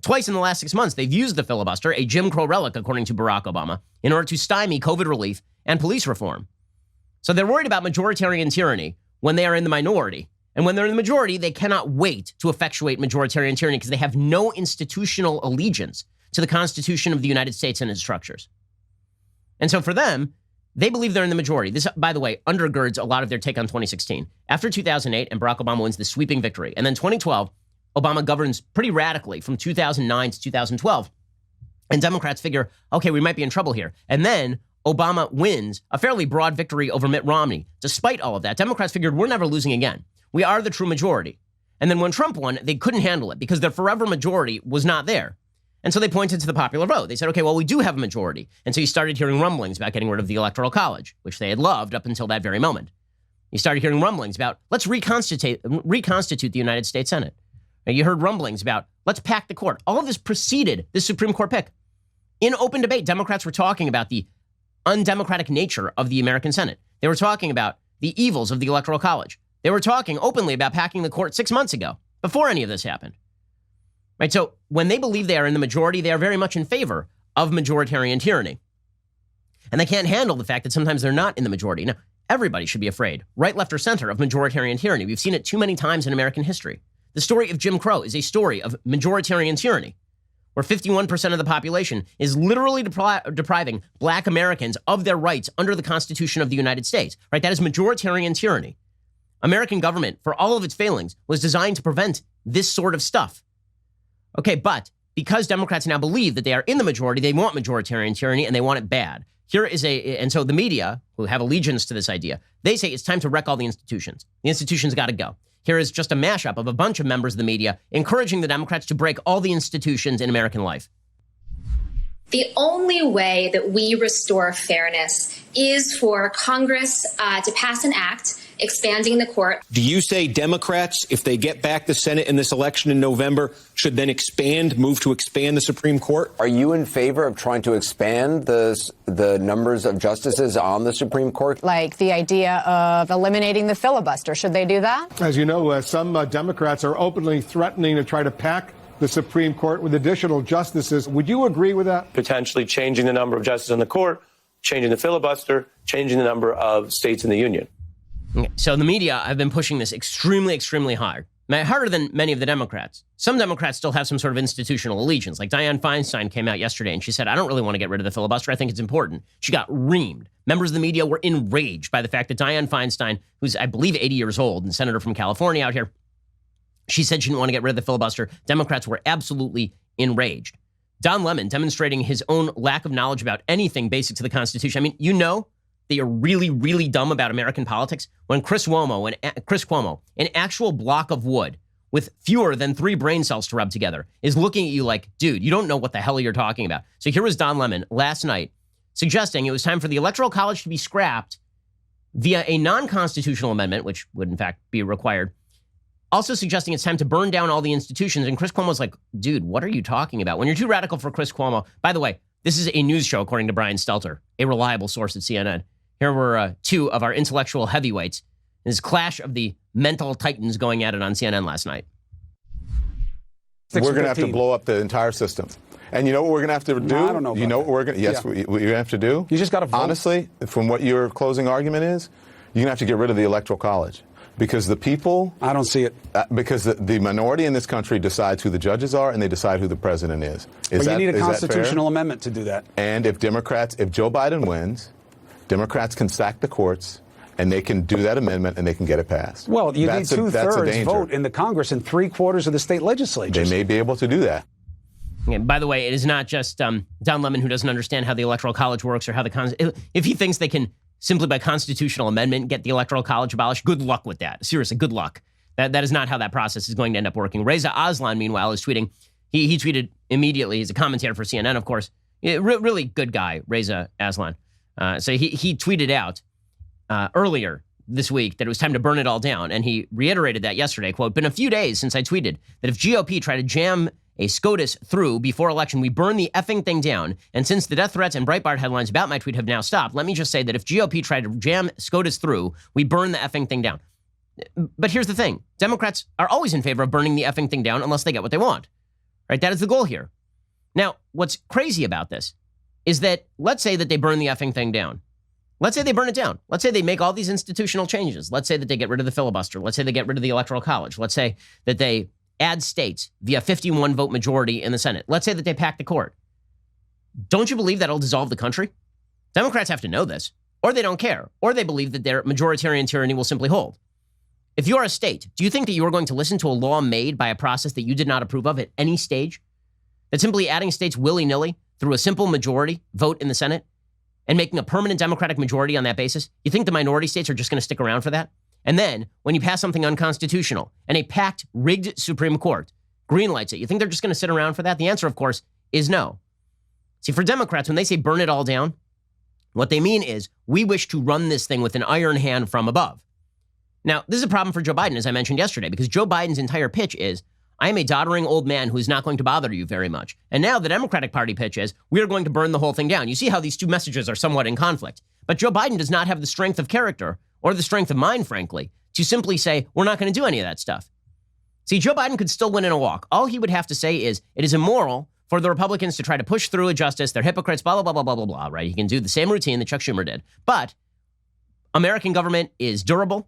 Twice in the last 6 months, they've used the filibuster, a Jim Crow relic, according to Barack Obama, in order to stymie COVID relief and police reform. So they're worried about majoritarian tyranny when they are in the minority. And when they're in the majority, they cannot wait to effectuate majoritarian tyranny because they have no institutional allegiance to the Constitution of the United States and its structures. And so for them, They believe they're in the majority. This, by the way, undergirds a lot of their take on 2016. After 2008, and Barack Obama wins the sweeping victory, and then 2012, Obama governs pretty radically from 2009 to 2012. And Democrats figure, okay, we might be in trouble here. And then Obama wins a fairly broad victory over Mitt Romney. Despite all of that, Democrats figured we're never losing again. We are the true majority. And then when Trump won, they couldn't handle it because their forever majority was not there. And so they pointed to the popular vote. They said, okay, well, we do have a majority. And so you started hearing rumblings about getting rid of the Electoral College, which they had loved up until that very moment. You started hearing rumblings about, let's reconstitute the United States Senate. And you heard rumblings about, let's pack the court. All of this preceded the Supreme Court pick. In open debate, Democrats were talking about the undemocratic nature of the American Senate. They were talking about the evils of the Electoral College. They were talking openly about packing the court 6 months ago, before any of this happened. Right? So when they believe they are in the majority, they are very much in favor of majoritarian tyranny. And they can't handle the fact that sometimes they're not in the majority. Now, everybody should be afraid, right, left, or center, of majoritarian tyranny. We've seen it too many times in American history. The story of Jim Crow is a story of majoritarian tyranny, where 51% of the population is literally depriving Black Americans of their rights under the Constitution of the United States. Right? That is majoritarian tyranny. American government, for all of its failings, was designed to prevent this sort of stuff. Okay, but because Democrats now believe that they are in the majority, they want majoritarian tyranny and they want it bad. And so the media, who have allegiance to this idea, they say it's time to wreck all the institutions. The institutions got to go. Here is just a mashup of a bunch of members of the media encouraging the Democrats to break all the institutions in American life. The only way that we restore fairness is for Congress to pass an act expanding the court. Do you say Democrats, if they get back the Senate in this election in November, should then move to expand the Supreme Court? Are you in favor of trying to expand the numbers of justices on the Supreme Court? Like the idea of eliminating the filibuster. Should they do that? As you know, some Democrats are openly threatening to try to pack the Supreme Court with additional justices. Would you agree with that? Potentially changing the number of justices on the court, changing the filibuster, changing the number of states in the union. Okay, so the media have been pushing this extremely, extremely hard. Harder than many of the Democrats. Some Democrats still have some sort of institutional allegiance. Like Dianne Feinstein came out yesterday and she said, I don't really want to get rid of the filibuster. I think it's important. She got reamed. Members of the media were enraged by the fact that Dianne Feinstein, who's, I believe, 80 years old and senator from California out here, she said she didn't want to get rid of the filibuster. Democrats were absolutely enraged. Don Lemon demonstrating his own lack of knowledge about anything basic to the Constitution. I mean, you know that you're really, really dumb about American politics when Chris Cuomo, an actual block of wood with fewer than 3 brain cells to rub together, is looking at you like, dude, you don't know what the hell you're talking about. So here was Don Lemon last night suggesting it was time for the Electoral College to be scrapped via a non-constitutional amendment, which would in fact be required. Also suggesting it's time to burn down all the institutions. And Chris Cuomo's like, dude, what are you talking about? When you're too radical for Chris Cuomo, by the way, this is a news show, according to Brian Stelter, a reliable source at CNN. Here were 2 of our intellectual heavyweights. This clash of the mental titans going at it on CNN last night. We're going to have to blow up the entire system. And you know what we're going to have to do? No, I don't know. You know what we're going to? Yes, Yeah. what you have to do? You just got to vote. Honestly, from what your closing argument is, you're going to have to get rid of the Electoral College. Because the people... I don't see it. Because the minority in this country decides who the judges are and they decide who the president is. But you need a constitutional amendment to do that. And if Joe Biden wins, Democrats can sack the courts and they can do that amendment and they can get it passed. Well, you need 2/3 vote in the Congress and 3/4 of the state legislatures. They may be able to do that. And by the way, it is not just Don Lemon who doesn't understand how the Electoral College works or how if he thinks they can simply by constitutional amendment get the Electoral College abolished, good luck with that. Seriously, good luck. That is not how that process is going to end up working. Reza Aslan, meanwhile, is tweeting. He tweeted immediately. He's a commentator for CNN, of course. Really good guy, Reza Aslan. So he tweeted out earlier this week that it was time to burn it all down. And he reiterated that yesterday, quote, been a few days since I tweeted that if GOP try to jam a SCOTUS through before election, we burn the effing thing down. And since the death threats and Breitbart headlines about my tweet have now stopped, let me just say that if GOP tried to jam SCOTUS through, we burn the effing thing down. But here's the thing. Democrats are always in favor of burning the effing thing down unless they get what they want. Right? That is the goal here. Now, what's crazy about this is that let's say that they burn the effing thing down. Let's say they burn it down. Let's say they make all these institutional changes. Let's say that they get rid of the filibuster. Let's say they get rid of the Electoral College. Let's say that they add states via 51 vote majority in the Senate. Let's say that they pack the court. Don't you believe that'll dissolve the country? Democrats have to know this. or they don't care, or they believe that their majoritarian tyranny will simply hold. If you're a state, do you think that you are going to listen to a law made by a process that you did not approve of at any stage? That simply adding states willy-nilly through a simple majority vote in the Senate and making a permanent Democratic majority on that basis, you think the minority states are just going to stick around for that? And then, when you pass something unconstitutional and a packed, rigged Supreme Court greenlights it, you think they're just going to sit around for that? The answer, of course, is no. See, for Democrats, when they say burn it all down, what they mean is we wish to run this thing with an iron hand from above. Now, this is a problem for Joe Biden, as I mentioned yesterday, because Joe Biden's entire pitch is, I am a doddering old man who is not going to bother you very much. And now the Democratic Party pitch is, we are going to burn the whole thing down. You see how these two messages are somewhat in conflict. But Joe Biden does not have the strength of character, or the strength of mind, frankly, to simply say, we're not going to do any of that stuff. See, Joe Biden could still win in a walk. All he would have to say is, it is immoral for the Republicans to try to push through a justice. They're hypocrites, blah, blah, blah, blah, blah, blah, blah, right? He can do the same routine that Chuck Schumer did. But American government is durable.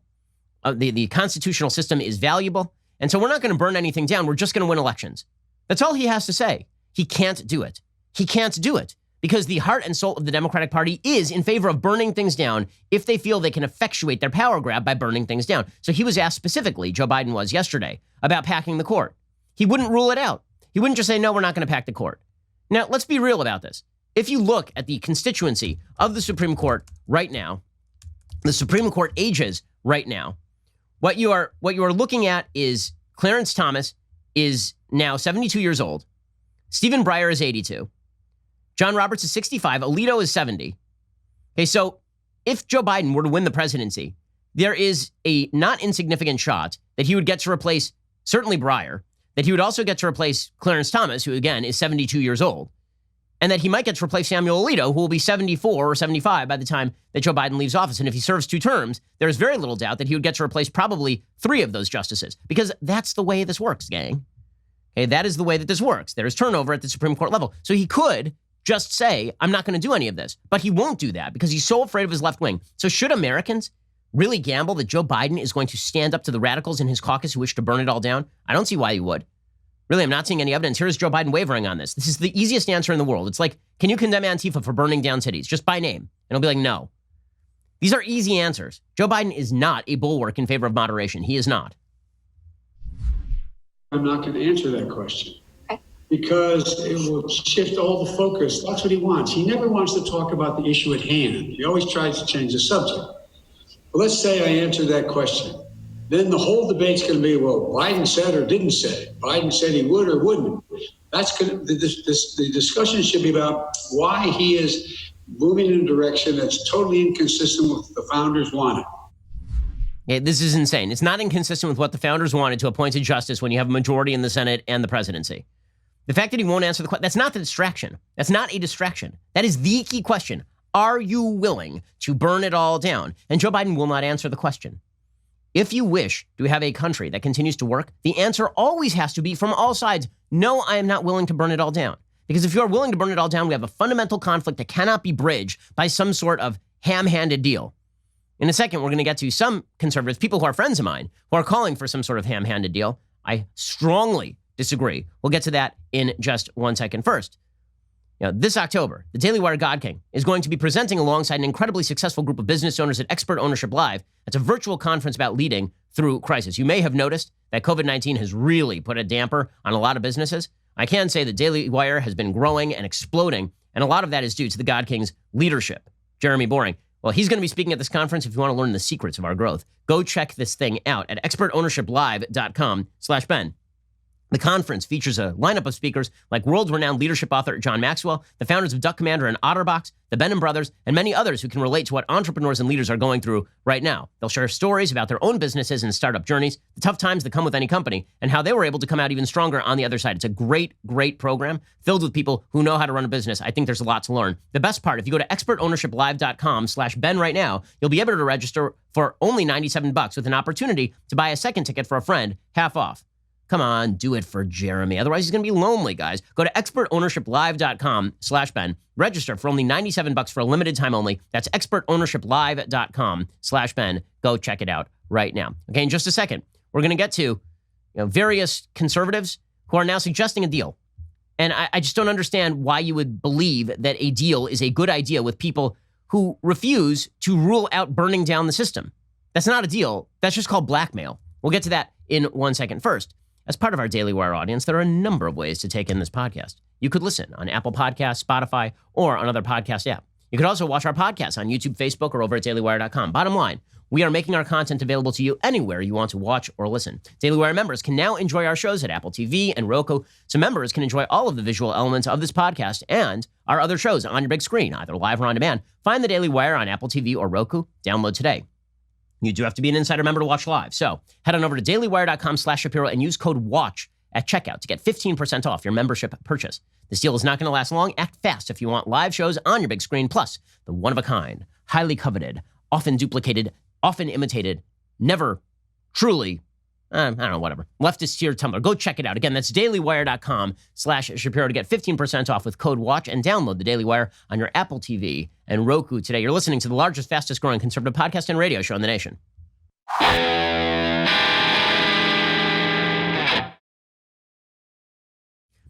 The constitutional system is valuable. And so we're not going to burn anything down. We're just going to win elections. That's all he has to say. He can't do it. He can't do it because the heart and soul of the Democratic Party is in favor of burning things down if they feel they can effectuate their power grab by burning things down. So he was asked specifically, Joe Biden was yesterday, about packing the court. He wouldn't rule it out. He wouldn't just say, no, we're not going to pack the court. Now, let's be real about this. If you look at the constituency of the Supreme Court right now, the Supreme Court ages right now, what you are looking at is Clarence Thomas is now 72 years old. Stephen Breyer is 82. John Roberts is 65. Alito is 70. Okay, so if Joe Biden were to win the presidency, there is a not insignificant shot that he would get to replace certainly Breyer, that he would also get to replace Clarence Thomas, who again is 72 years old, and that he might get to replace Samuel Alito, who will be 74 or 75 by the time that Joe Biden leaves office. And if he serves 2 terms, there's very little doubt that he would get to replace probably 3 of those justices, because that's the way this works, gang. Okay, that is the way that this works. There is turnover at the Supreme Court level. So he could just say, I'm not going to do any of this, but he won't do that because he's so afraid of his left wing. So should Americans really gamble that Joe Biden is going to stand up to the radicals in his caucus who wish to burn it all down? I don't see why he would. Really, I'm not seeing any evidence. Here's Joe Biden wavering on this. This is the easiest answer in the world. It's like, can you condemn Antifa for burning down cities? Just by name. And he'll be like, no. These are easy answers. Joe Biden is not a bulwark in favor of moderation. He is not. I'm not going to answer that question because it will shift all the focus. That's what he wants. He never wants to talk about the issue at hand. He always tries to change the subject. But let's say I answer that question. Then the whole debate's going to be, well, Biden said or didn't say. Biden said he would or wouldn't. That's going to, the discussion should be about why he is moving in a direction that's totally inconsistent with what the founders wanted. Yeah, this is insane. It's not inconsistent with what the founders wanted to appoint a justice when you have a majority in the Senate and the presidency. The fact that he won't answer the question, that's not the distraction. That's not a distraction. That is the key question. Are you willing to burn it all down? And Joe Biden will not answer the question. If you wish to have a country that continues to work, the answer always has to be from all sides, no, I am not willing to burn it all down. Because if you are willing to burn it all down, we have a fundamental conflict that cannot be bridged by some sort of ham-handed deal. In a second, we're going to get to some conservatives, people who are friends of mine, who are calling for some sort of ham-handed deal. I strongly disagree. We'll get to that in just 1 second. First, this October, the Daily Wire God King is going to be presenting alongside an incredibly successful group of business owners at Expert Ownership Live. It's a virtual conference about leading through crisis. You may have noticed that COVID-19 has really put a damper on a lot of businesses. I can say that Daily Wire has been growing and exploding, and a lot of that is due to the God King's leadership. Jeremy Boring. Well, he's going to be speaking at this conference. If you want to learn the secrets of our growth, go check this thing out at expertownershiplive.com/Ben. The conference features a lineup of speakers like world-renowned leadership author John Maxwell, the founders of Duck Commander and Otterbox, the Benham brothers, and many others who can relate to what entrepreneurs and leaders are going through right now. They'll share stories about their own businesses and startup journeys, the tough times that come with any company, and how they were able to come out even stronger on the other side. It's a great, great program filled with people who know how to run a business. I think there's a lot to learn. The best part, if you go to expertownershiplive.com/Ben right now, you'll be able to register for only $97 with an opportunity to buy a second ticket for a friend, half off. Come on, do it for Jeremy. Otherwise, he's going to be lonely, guys. Go to expertownershiplive.com/Ben. Register for only $97 for a limited time only. That's expertownershiplive.com/Ben. Go check it out right now. Okay, in just a second, we're going to get to various conservatives who are now suggesting a deal. And I just don't understand why you would believe that a deal is a good idea with people who refuse to rule out burning down the system. That's not a deal. That's just called blackmail. We'll get to that in 1 second. First, as part of our Daily Wire audience, there are a number of ways to take in this podcast. You could listen on Apple Podcasts, Spotify, or on other podcast apps. You could also watch our podcasts on YouTube, Facebook, or over at dailywire.com. Bottom line, we are making our content available to you anywhere you want to watch or listen. Daily Wire members can now enjoy our shows at Apple TV and Roku, so members can enjoy all of the visual elements of this podcast and our other shows on your big screen, either live or on demand. Find the Daily Wire on Apple TV or Roku. Download today. You do have to be an Insider member to watch live, so head on over to dailywire.com/Shapiro and use code WATCH at checkout to get 15% off your membership purchase. This deal is not going to last long. Act fast if you want live shows on your big screen, plus the one-of-a-kind, highly coveted, often duplicated, often imitated, never truly, I don't know, whatever, leftist tier Tumblr. Go check it out. Again, that's dailywire.com/Shapiro to get 15% off with code WATCH and download the Daily Wire on your Apple TV and Roku today. You're listening to the largest, fastest growing conservative podcast and radio show in the nation.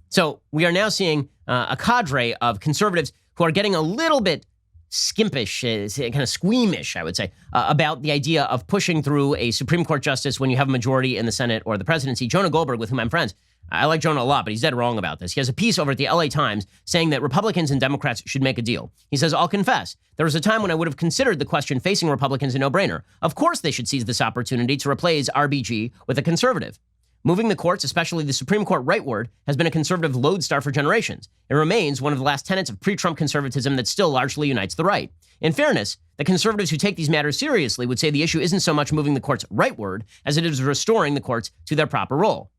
So we are now seeing a cadre of conservatives who are getting a little bit skimpish, kind of squeamish, I would say, about the idea of pushing through a Supreme Court justice when you have a majority in the Senate or the presidency. Jonah Goldberg, with whom I'm friends, I like Jonah a lot, but he's dead wrong about this. He has a piece over at the LA Times saying that Republicans and Democrats should make a deal. He says, I'll confess, there was a time when I would have considered the question facing Republicans a no-brainer. Of course they should seize this opportunity to replace RBG with a conservative. Moving the courts, especially the Supreme Court rightward, has been a conservative lodestar for generations. It remains one of the last tenets of pre-Trump conservatism that still largely unites the right. In fairness, the conservatives who take these matters seriously would say the issue isn't so much moving the courts rightward as it is restoring the courts to their proper role.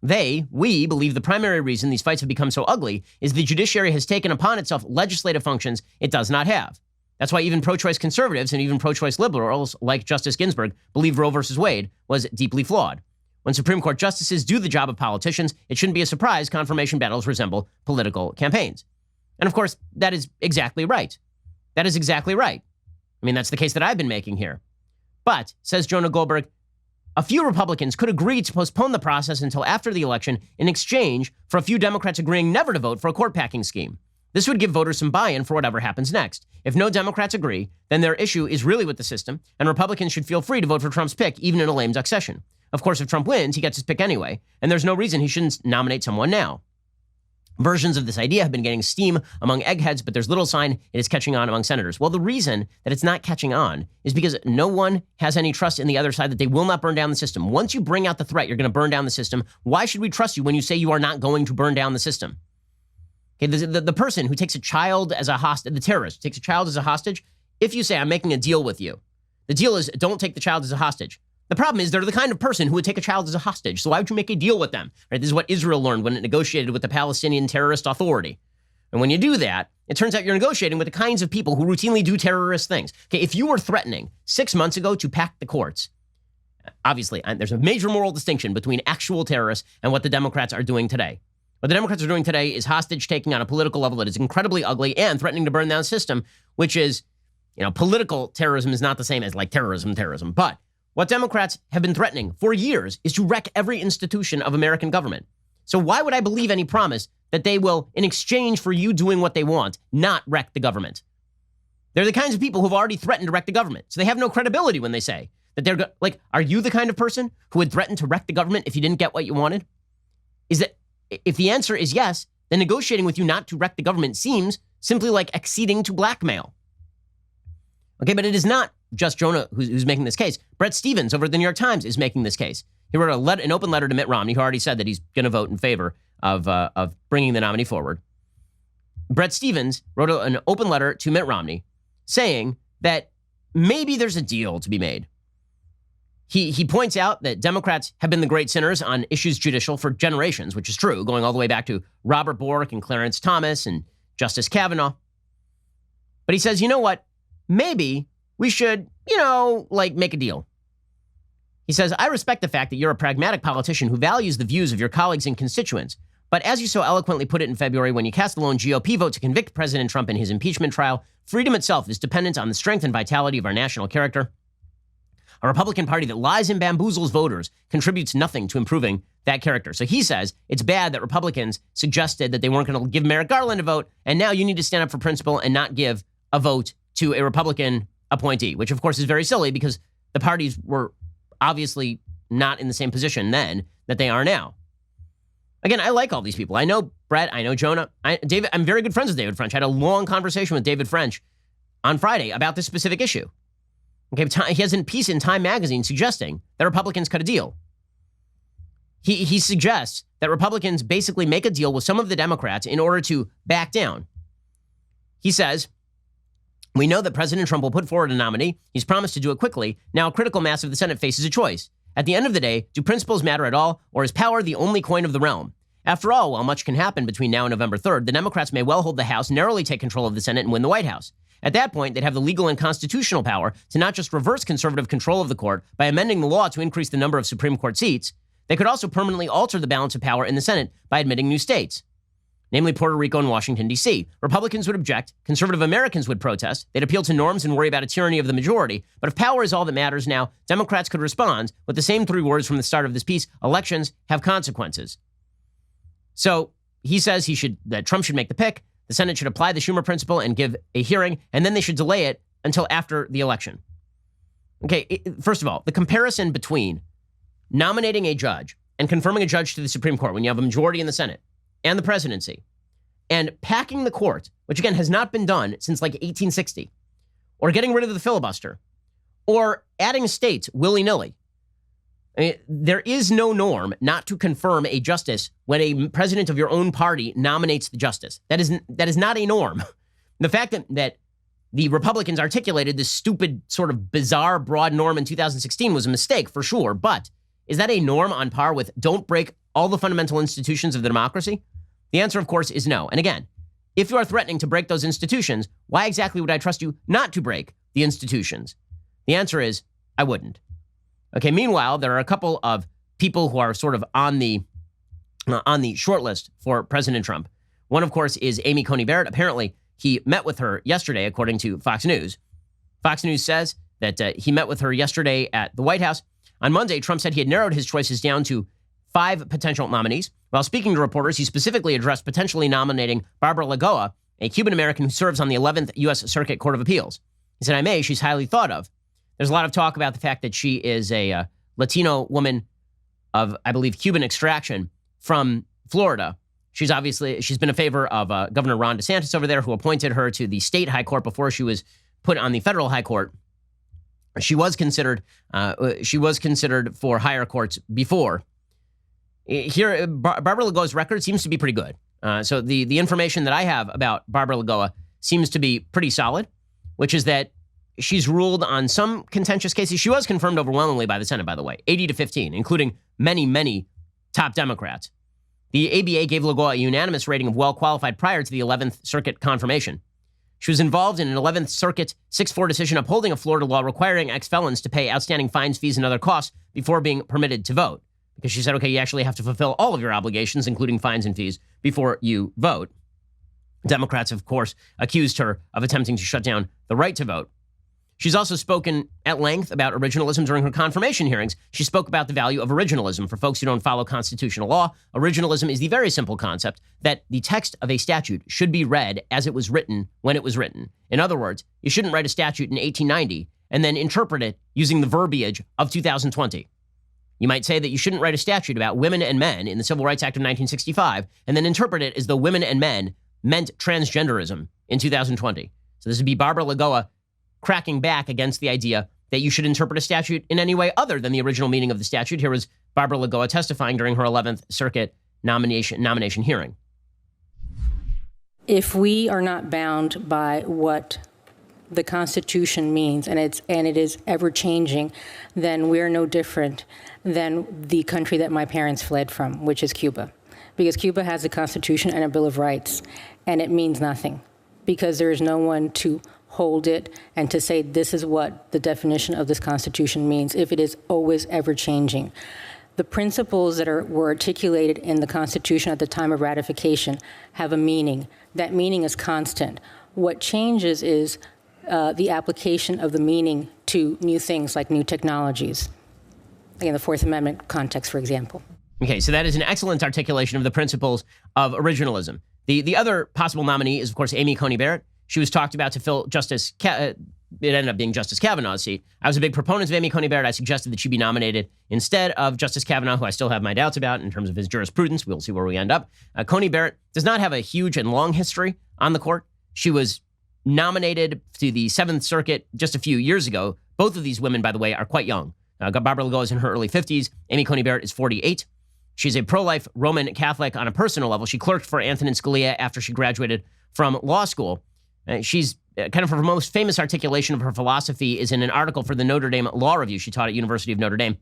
We believe the primary reason these fights have become so ugly is the judiciary has taken upon itself legislative functions it does not have. That's why even pro-choice conservatives and even pro-choice liberals like Justice Ginsburg believe Roe v. Wade was deeply flawed. When Supreme Court justices do the job of politicians, it shouldn't be a surprise confirmation battles resemble political campaigns. And of course, that is exactly right. That is exactly right. I mean, that's the case that I've been making here. But, says Jonah Goldberg, a few Republicans could agree to postpone the process until after the election in exchange for a few Democrats agreeing never to vote for a court packing scheme. This would give voters some buy-in for whatever happens next. If no Democrats agree, then their issue is really with the system, and Republicans should feel free to vote for Trump's pick, even in a lame duck session. Of course, if Trump wins, he gets his pick anyway, and there's no reason he shouldn't nominate someone now. Versions of this idea have been getting steam among eggheads, but there's little sign it is catching on among senators. Well, the reason that it's not catching on is because no one has any trust in the other side that they will not burn down the system. Once you bring out the threat, you're going to burn down the system. Why should we trust you when you say you are not going to burn down the system? Okay, the person who takes a child as a hostage, the terrorist who takes a child as a hostage, if you say, I'm making a deal with you, the deal is don't take the child as a hostage. The problem is they're the kind of person who would take a child as a hostage. So why would you make a deal with them? Right? This is what Israel learned when it negotiated with the Palestinian Terrorist Authority. And when you do that, it turns out you're negotiating with the kinds of people who routinely do terrorist things. Okay, if you were threatening 6 months ago to pack the courts, obviously, there's a major moral distinction between actual terrorists and what the Democrats are doing today. What the Democrats are doing today is hostage taking on a political level that is incredibly ugly and threatening to burn down the system, which is, political terrorism is not the same as like terrorism. But what Democrats have been threatening for years is to wreck every institution of American government. So why would I believe any promise that they will, in exchange for you doing what they want, not wreck the government? They're the kinds of people who've already threatened to wreck the government. So they have no credibility when they say that they're like, are you the kind of person who would threaten to wreck the government if you didn't get what you wanted? Is that, if the answer is yes, then negotiating with you not to wreck the government seems simply like acceding to blackmail. Okay, but it is not just Jonah who's making this case. Brett Stevens over at the New York Times is making this case. He wrote an open letter to Mitt Romney, who already said that he's going to vote in favor of bringing the nominee forward. Brett Stevens wrote an open letter to Mitt Romney saying that maybe there's a deal to be made. He points out that Democrats have been the great sinners on issues judicial for generations, which is true, going all the way back to Robert Bork and Clarence Thomas and Justice Kavanaugh. But he says, you know what? Maybe we should, make a deal. He says, I respect the fact that you're a pragmatic politician who values the views of your colleagues and constituents. But as you so eloquently put it in February when you cast the lone GOP vote to convict President Trump in his impeachment trial, freedom itself is dependent on the strength and vitality of our national character. A Republican Party that lies and bamboozles voters contributes nothing to improving that character. So he says it's bad that Republicans suggested that they weren't going to give Merrick Garland a vote, and now you need to stand up for principle and not give a vote to a Republican appointee, which of course is very silly because the parties were obviously not in the same position then that they are now. Again, I like all these people. I know Brett. I know Jonah. David. I'm very good friends with David French. I had a long conversation with David French on Friday about this specific issue. Okay, he has a piece in Time magazine suggesting that Republicans cut a deal. He suggests that Republicans basically make a deal with some of the Democrats in order to back down. He says, we know that President Trump will put forward a nominee. He's promised to do it quickly. Now a critical mass of the Senate faces a choice. At the end of the day, do principles matter at all, or is power the only coin of the realm? After all, while much can happen between now and November 3rd, the Democrats may well hold the House, narrowly take control of the Senate, and win the White House. At that point, they'd have the legal and constitutional power to not just reverse conservative control of the court by amending the law to increase the number of Supreme Court seats, they could also permanently alter the balance of power in the Senate by admitting new states, namely Puerto Rico and Washington, D.C. Republicans would object, conservative Americans would protest, they'd appeal to norms and worry about a tyranny of the majority, but if power is all that matters now, Democrats could respond with the same three words from the start of this piece: elections have consequences. So he says that Trump should make the pick, the Senate should apply the Schumer principle and give a hearing, and then they should delay it until after the election. Okay, first of all, the comparison between nominating a judge and confirming a judge to the Supreme Court when you have a majority in the Senate and the presidency, and packing the court, which again has not been done since like 1860, or getting rid of the filibuster, or adding states willy-nilly. I mean, there is no norm not to confirm a justice when a president of your own party nominates the justice. That is not a norm. The fact that the Republicans articulated this stupid, sort of bizarre, broad norm in 2016 was a mistake for sure, but is that a norm on par with don't break all the fundamental institutions of the democracy? The answer, of course, is no. And again, if you are threatening to break those institutions, why exactly would I trust you not to break the institutions? The answer is, I wouldn't. Okay, meanwhile, there are a couple of people who are sort of on the short list for President Trump. One, of course, is Amy Coney Barrett. Apparently, he met with her yesterday, according to Fox News. Fox News says that he met with her yesterday at the White House. On Monday, Trump said he had narrowed his choices down to 5 potential nominees. While speaking to reporters, he specifically addressed potentially nominating Barbara Lagoa, a Cuban-American who serves on the 11th U.S. Circuit Court of Appeals. He said, she's highly thought of. There's a lot of talk about the fact that she is a Latino woman of, I believe, Cuban extraction from Florida. She's been a favor of Governor Ron DeSantis over there, who appointed her to the state high court before she was put on the federal high court. She was considered for higher courts before. Here, Barbara Lagoa's record seems to be pretty good. So the information that I have about Barbara Lagoa seems to be pretty solid, which is that she's ruled on some contentious cases. She was confirmed overwhelmingly by the Senate, by the way, 80-15, including many, many top Democrats. The ABA gave Lagoa a unanimous rating of well-qualified prior to the 11th Circuit confirmation. She was involved in an 11th Circuit 6-4 decision upholding a Florida law requiring ex-felons to pay outstanding fines, fees, and other costs before being permitted to vote. Because she said, okay, you actually have to fulfill all of your obligations, including fines and fees, before you vote. Democrats, of course, accused her of attempting to shut down the right to vote. She's also spoken at length about originalism during her confirmation hearings. She spoke about the value of originalism. For folks who don't follow constitutional law, originalism is the very simple concept that the text of a statute should be read as it was written when it was written. In other words, you shouldn't write a statute in 1890 and then interpret it using the verbiage of 2020. You might say that you shouldn't write a statute about women and men in the Civil Rights Act of 1965 and then interpret it as though women and men meant transgenderism in 2020. So this would be Barbara Lagoa cracking back against the idea that you should interpret a statute in any way other than the original meaning of the statute. Here was Barbara Lagoa testifying during her 11th Circuit nomination hearing. If we are not bound by what the Constitution means, and it is ever changing, then we're no different than the country that my parents fled from, which is Cuba. Because Cuba has a Constitution and a Bill of Rights, and it means nothing because there is no one to hold it and to say this is what the definition of this Constitution means if it is always ever changing. The principles that were articulated in the Constitution at the time of ratification have a meaning. That meaning is constant. What changes is the application of the meaning to new things like new technologies. In the Fourth Amendment context, for example. Okay, so that is an excellent articulation of the principles of originalism. The other possible nominee is, of course, Amy Coney Barrett. she was talked about to fill it ended up being Justice Kavanaugh's seat. I was a big proponent of Amy Coney Barrett. I suggested that she be nominated instead of Justice Kavanaugh, who I still have my doubts about in terms of his jurisprudence. We'll see where we end up. Coney Barrett does not have a huge and long history on the court. She was nominated to the Seventh Circuit just a few years ago. Both of these women, by the way, are quite young. Barbara Lagoa is in her early 50s. Amy Coney Barrett is 48. She's a pro-life Roman Catholic on a personal level. She clerked for Antonin Scalia after she graduated from law school. She's kind of her most famous articulation of her philosophy is in an article for the Notre Dame Law Review. She taught at University of Notre Dame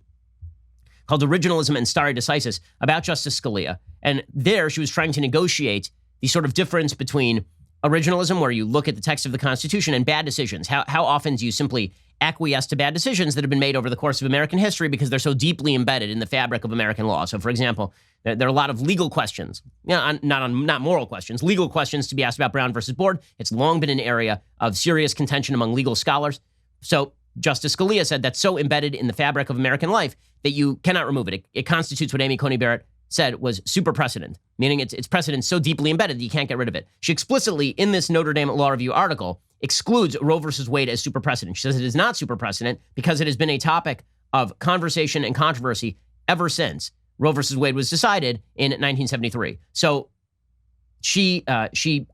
called Originalism and Stare Decisis about Justice Scalia. And there she was trying to negotiate the sort of difference between originalism, where you look at the text of the Constitution, and bad decisions. How often do you simply acquiesce to bad decisions that have been made over the course of American history because they're so deeply embedded in the fabric of American law? So, for example, there are a lot of legal questions, not moral questions, legal questions to be asked about Brown versus Board. It's long been an area of serious contention among legal scholars. So Justice Scalia said that's so embedded in the fabric of American life that you cannot remove it. It constitutes what Amy Coney Barrett said was super precedent, meaning it's precedent so deeply embedded that you can't get rid of it. She explicitly, in this Notre Dame Law Review article, excludes Roe versus Wade as super precedent. She says it is not super precedent because it has been a topic of conversation and controversy ever since Roe versus Wade was decided in 1973. So she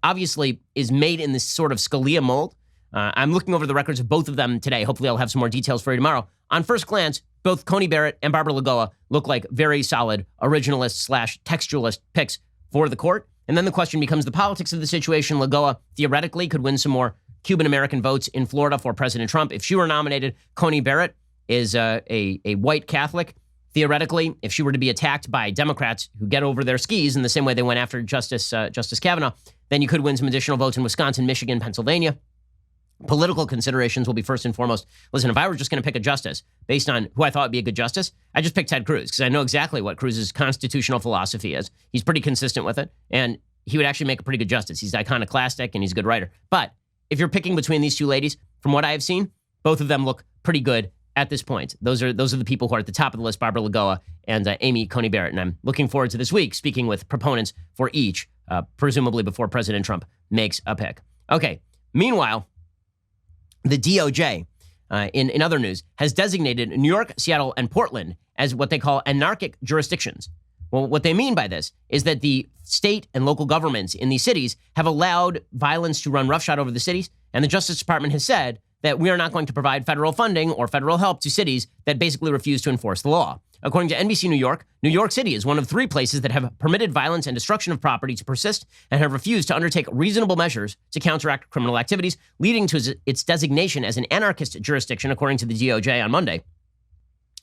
obviously is made in this sort of Scalia mold. I'm looking over the records of both of them today. Hopefully I'll have some more details for you tomorrow. On first glance, both Coney Barrett and Barbara Lagoa look like very solid originalist/textualist picks for the court. And then the question becomes the politics of the situation. Lagoa theoretically could win some more Cuban-American votes in Florida for President Trump. If she were nominated, Coney Barrett is a white Catholic. Theoretically, if she were to be attacked by Democrats who get over their skis in the same way they went after Justice Kavanaugh, then you could win some additional votes in Wisconsin, Michigan, Pennsylvania. Political considerations will be first and foremost. Listen, if I were just going to pick a justice based on who I thought would be a good justice, I just pick Ted Cruz because I know exactly what Cruz's constitutional philosophy is. He's pretty consistent with it, and he would actually make a pretty good justice. He's iconoclastic, and he's a good writer. But if you're picking between these two ladies, from what I have seen, both of them look pretty good at this point. Those are the people who are at the top of the list, Barbara Lagoa and Amy Coney Barrett. And I'm looking forward to this week speaking with proponents for each, presumably before President Trump makes a pick. Okay, meanwhile, the DOJ, in other news, has designated New York, Seattle, and Portland as what they call anarchic jurisdictions. Well, what they mean by this is that the state and local governments in these cities have allowed violence to run roughshod over the cities, and the Justice Department has said that we are not going to provide federal funding or federal help to cities that basically refuse to enforce the law. According to NBC New York City is one of 3 places that have permitted violence and destruction of property to persist and have refused to undertake reasonable measures to counteract criminal activities, leading to its designation as an anarchist jurisdiction, according to the DOJ on Monday.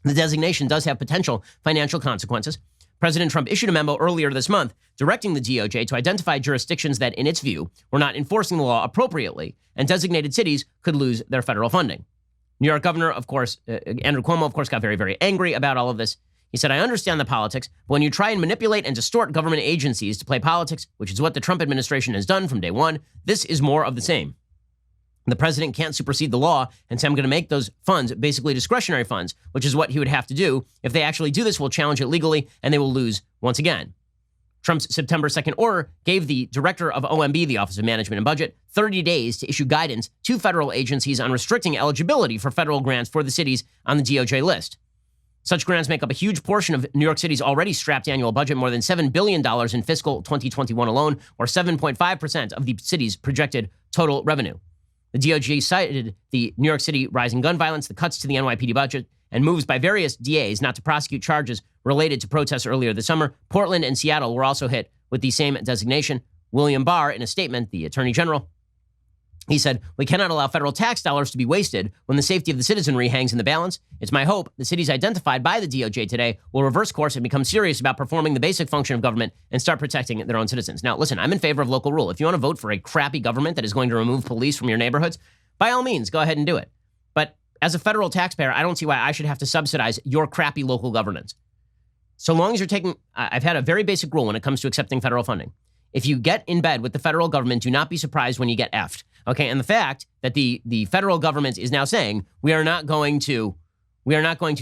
The designation does have potential financial consequences. President Trump issued a memo earlier this month directing the DOJ to identify jurisdictions that, in its view, were not enforcing the law appropriately, and designated cities could lose their federal funding. New York Governor, of course, Andrew Cuomo, of course, got very, very angry about all of this. He said, I understand the politics, but when you try and manipulate and distort government agencies to play politics, which is what the Trump administration has done from day one, this is more of the same. The president can't supersede the law and say, I'm going to make those funds basically discretionary funds, which is what he would have to do. If they actually do this, we'll challenge it legally, and they will lose once again. Trump's September 2nd order gave the director of OMB, the Office of Management and Budget, 30 days to issue guidance to federal agencies on restricting eligibility for federal grants for the cities on the DOJ list. Such grants make up a huge portion of New York City's already strapped annual budget, more than $7 billion in fiscal 2021 alone, or 7.5% of the city's projected total revenue. The DOJ cited the New York City rising gun violence, the cuts to the NYPD budget, and moves by various DAs not to prosecute charges related to protests earlier this summer. Portland and Seattle were also hit with the same designation. William Barr, in a statement, the Attorney General, he said, we cannot allow federal tax dollars to be wasted when the safety of the citizenry hangs in the balance. It's my hope the cities identified by the DOJ today will reverse course and become serious about performing the basic function of government and start protecting their own citizens. Now, listen, I'm in favor of local rule. If you want to vote for a crappy government that is going to remove police from your neighborhoods, by all means, go ahead and do it. But as a federal taxpayer, I don't see why I should have to subsidize your crappy local governance. So long as you're taking, I've had a very basic rule when it comes to accepting federal funding. If you get in bed with the federal government, do not be surprised when you get effed. Okay, and the fact that the federal government is now saying we are not going to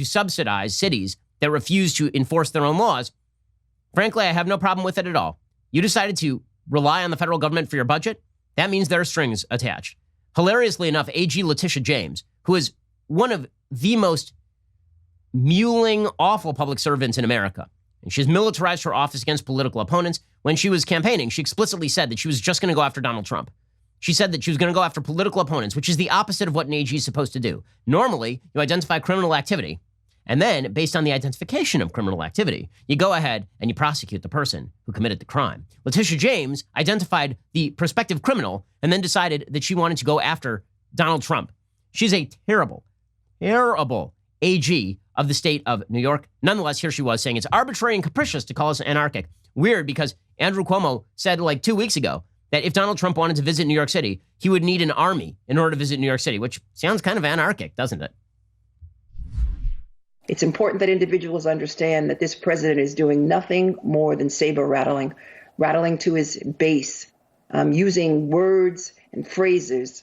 subsidize cities that refuse to enforce their own laws, frankly, I have no problem with it at all. You decided to rely on the federal government for your budget. That means there are strings attached. Hilariously enough, AG Letitia James, who is one of the most mewling, awful public servants in America, and she's militarized her office against political opponents. When she was campaigning, she explicitly said that she was just going to go after Donald Trump. She said that she was going to go after political opponents, which is the opposite of what an AG is supposed to do. Normally, you identify criminal activity, and then, based on the identification of criminal activity, you go ahead and you prosecute the person who committed the crime. Letitia James identified the prospective criminal and then decided that she wanted to go after Donald Trump. She's a terrible, terrible AG of the state of New York. Nonetheless, here she was saying it's arbitrary and capricious to call us anarchic. Weird, because Andrew Cuomo said like 2 weeks ago that if Donald Trump wanted to visit New York City, he would need an army in order to visit New York City, which sounds kind of anarchic, doesn't it? It's important that individuals understand that this president is doing nothing more than saber rattling to his base, using words and phrases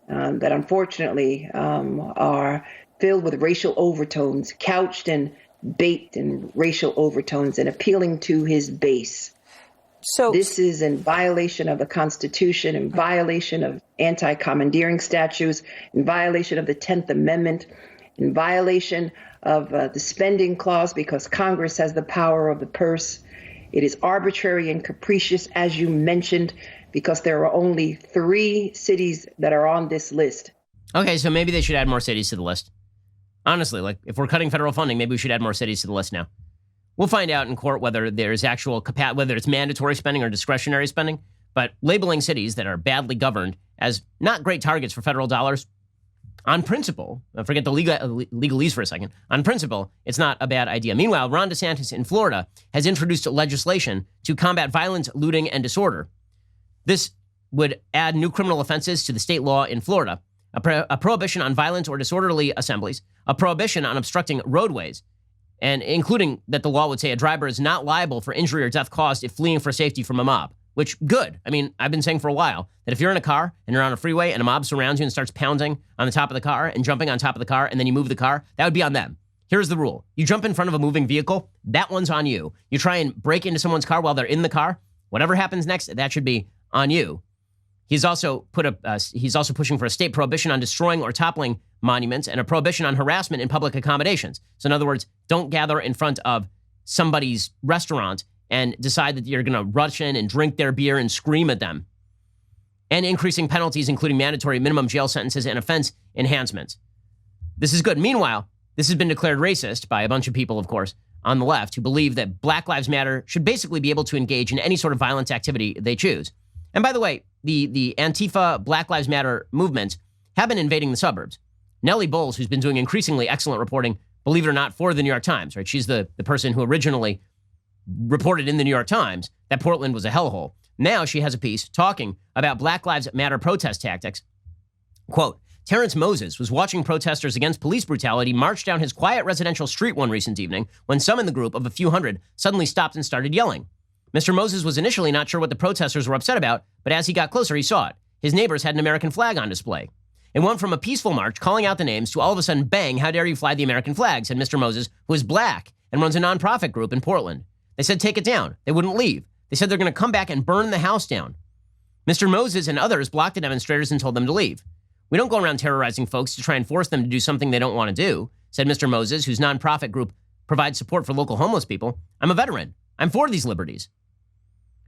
that unfortunately are filled with racial overtones, couched and baked in racial overtones, and appealing to his base. So this is in violation of the Constitution, in violation of anti-commandeering statutes, in violation of the 10th Amendment, in violation of the spending clause, because Congress has the power of the purse. It is arbitrary and capricious, as you mentioned, because there are only 3 cities that are on this list. Okay, so maybe they should add more cities to the list. Honestly, like, if we're cutting federal funding, maybe we should add more cities to the list now. We'll find out in court whether there's actual whether it's mandatory spending or discretionary spending. But labeling cities that are badly governed as not great targets for federal dollars, on principle, forget the legalese for a second, on principle, it's not a bad idea. Meanwhile, Ron DeSantis in Florida has introduced legislation to combat violence, looting, and disorder. This would add new criminal offenses to the state law in Florida, a prohibition on violent or disorderly assemblies, a prohibition on obstructing roadways, and including that the law would say a driver is not liable for injury or death caused if fleeing for safety from a mob, which, good. I mean, I've been saying for a while that if you're in a car and you're on a freeway and a mob surrounds you and starts pounding on the top of the car and jumping on top of the car and then you move the car, that would be on them. Here's the rule. You jump in front of a moving vehicle, that one's on you. You try and break into someone's car while they're in the car, whatever happens next, that should be on you. He's also pushing for a state prohibition on destroying or toppling monuments and a prohibition on harassment in public accommodations. So in other words, don't gather in front of somebody's restaurant and decide that you're going to rush in and drink their beer and scream at them. And increasing penalties, including mandatory minimum jail sentences and offense enhancements. This is good. Meanwhile, this has been declared racist by a bunch of people, of course, on the left who believe that Black Lives Matter should basically be able to engage in any sort of violent activity they choose. And by the way, the Antifa Black Lives Matter movements have been invading the suburbs. Nellie Bowles, who's been doing increasingly excellent reporting, believe it or not, for the New York Times, right? She's the person who originally reported in the New York Times that Portland was a hellhole. Now she has a piece talking about Black Lives Matter protest tactics. Quote, Terrence Moses was watching protesters against police brutality march down his quiet residential street one recent evening when some in the group of a few hundred suddenly stopped and started yelling. Mr. Moses was initially not sure what the protesters were upset about, but as he got closer, he saw it. His neighbors had an American flag on display. It went from a peaceful march calling out the names to all of a sudden, bang, how dare you fly the American flag, said Mr. Moses, who is black and runs a nonprofit group in Portland. They said, take it down. They wouldn't leave. They said they're going to come back and burn the house down. Mr. Moses and others blocked the demonstrators and told them to leave. We don't go around terrorizing folks to try and force them to do something they don't want to do, said Mr. Moses, whose nonprofit group provides support for local homeless people. I'm a veteran. I'm for these liberties.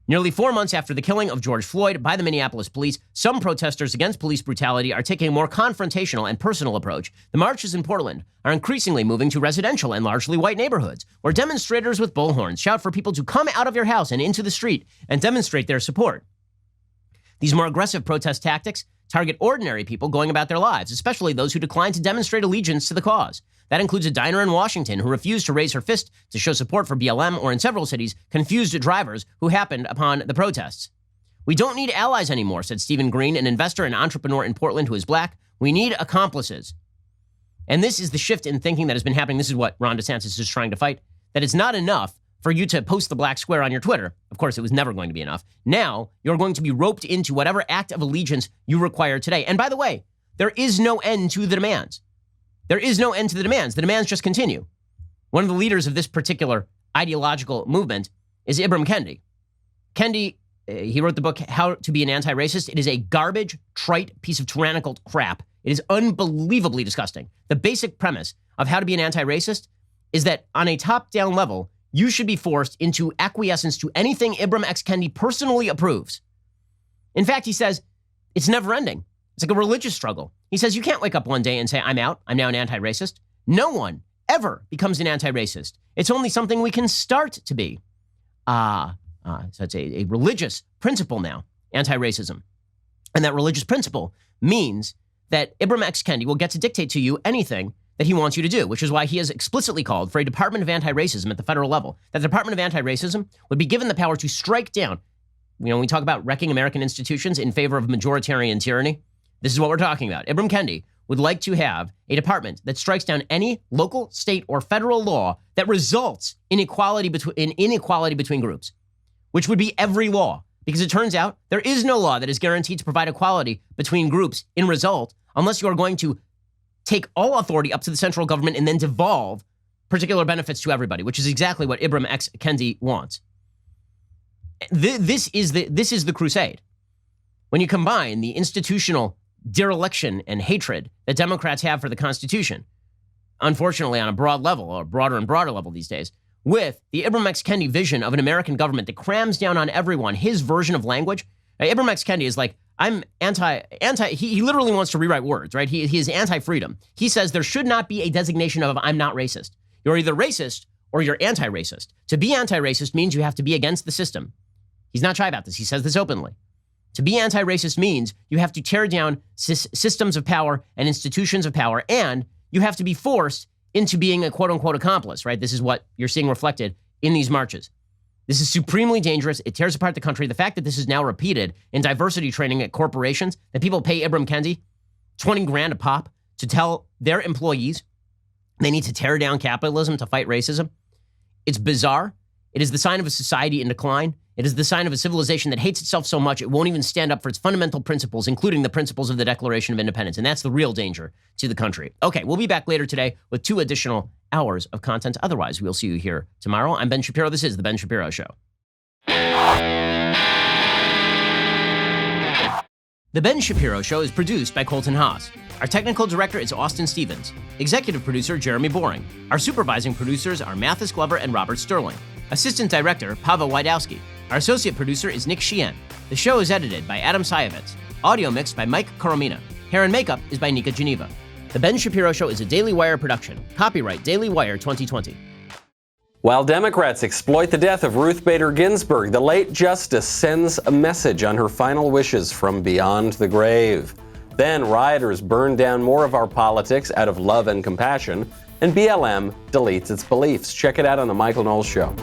Nearly 4 months after the killing of George Floyd by the Minneapolis police, some protesters against police brutality are taking a more confrontational and personal approach. The marches in Portland are increasingly moving to residential and largely white neighborhoods, where demonstrators with bullhorns shout for people to come out of your house and into the street and demonstrate their support. These more aggressive protest tactics target ordinary people going about their lives, especially those who decline to demonstrate allegiance to the cause. That includes a diner in Washington who refused to raise her fist to show support for BLM, or in several cities, confused drivers who happened upon the protests. We don't need allies anymore, said Stephen Green, an investor and entrepreneur in Portland who is black. We need accomplices. And this is the shift in thinking that has been happening. This is what Ron DeSantis is trying to fight, that it's not enough for you to post the black square on your Twitter. Of course, it was never going to be enough. Now, you're going to be roped into whatever act of allegiance you require today. And by the way, there is no end to the demands. There is no end to the demands. The demands just continue. One of the leaders of this particular ideological movement is Ibram Kendi. Kendi he wrote the book, How to Be an Anti-Racist. It is a garbage, trite piece of tyrannical crap. It is unbelievably disgusting. The basic premise of How to Be an Anti-Racist is that on a top-down level, you should be forced into acquiescence to anything Ibram X. Kendi personally approves. In fact, he says, it's never-ending. It's like a religious struggle. He says you can't wake up one day and say, I'm out, I'm now an anti-racist. No one ever becomes an anti-racist. It's only something we can start to be. So it's a religious principle now, anti-racism. And that religious principle means that Ibram X. Kendi will get to dictate to you anything that he wants you to do, which is why he has explicitly called for a Department of Anti-Racism at the federal level. That the Department of Anti-Racism would be given the power to strike down, when we talk about wrecking American institutions in favor of majoritarian tyranny, this is what we're talking about. Ibram Kendi would like to have a department that strikes down any local, state, or federal law that results in inequality between groups, which would be every law. Because it turns out there is no law that is guaranteed to provide equality between groups in result, unless you are going to take all authority up to the central government and then devolve particular benefits to everybody, which is exactly what Ibram X. Kendi wants. This is the crusade. When you combine the institutional dereliction and hatred that Democrats have for the Constitution, unfortunately on a broad level, or broader and broader level these days, with the Ibram X. Kendi vision of an American government that crams down on everyone his version of language. Ibram X. Kendi is like, I'm anti, he literally wants to rewrite words, right? He is anti-freedom. He says there should not be a designation of I'm not racist. You're either racist or you're anti-racist. To be anti-racist means you have to be against the system. He's not shy about this. He says this openly. To be anti-racist means you have to tear down systems of power and institutions of power, and you have to be forced into being a quote-unquote accomplice, right? This is what you're seeing reflected in these marches. This is supremely dangerous. It tears apart the country. The fact that this is now repeated in diversity training at corporations, that people pay Ibram Kendi $20,000 a pop to tell their employees they need to tear down capitalism to fight racism. It's bizarre. It is the sign of a society in decline. It is the sign of a civilization that hates itself so much it won't even stand up for its fundamental principles, including the principles of the Declaration of Independence. And that's the real danger to the country. Okay, we'll be back later today with 2 additional hours of content. Otherwise, we'll see you here tomorrow. I'm Ben Shapiro. This is The Ben Shapiro Show. The Ben Shapiro Show is produced by Colton Haas. Our technical director is Austin Stevens. Executive producer, Jeremy Boring. Our supervising producers are Mathis Glover and Robert Sterling. Assistant director, Pavel Wydowski. Our associate producer is Nick Sheehan. The show is edited by Adam Sayevitz. Audio mixed by Mike Coromina. Hair and makeup is by Nika Geneva. The Ben Shapiro Show is a Daily Wire production. Copyright Daily Wire 2020. While Democrats exploit the death of Ruth Bader Ginsburg, the late justice sends a message on her final wishes from beyond the grave. Then rioters burn down more of our politics out of love and compassion, and BLM deletes its beliefs. Check it out on The Michael Knowles Show.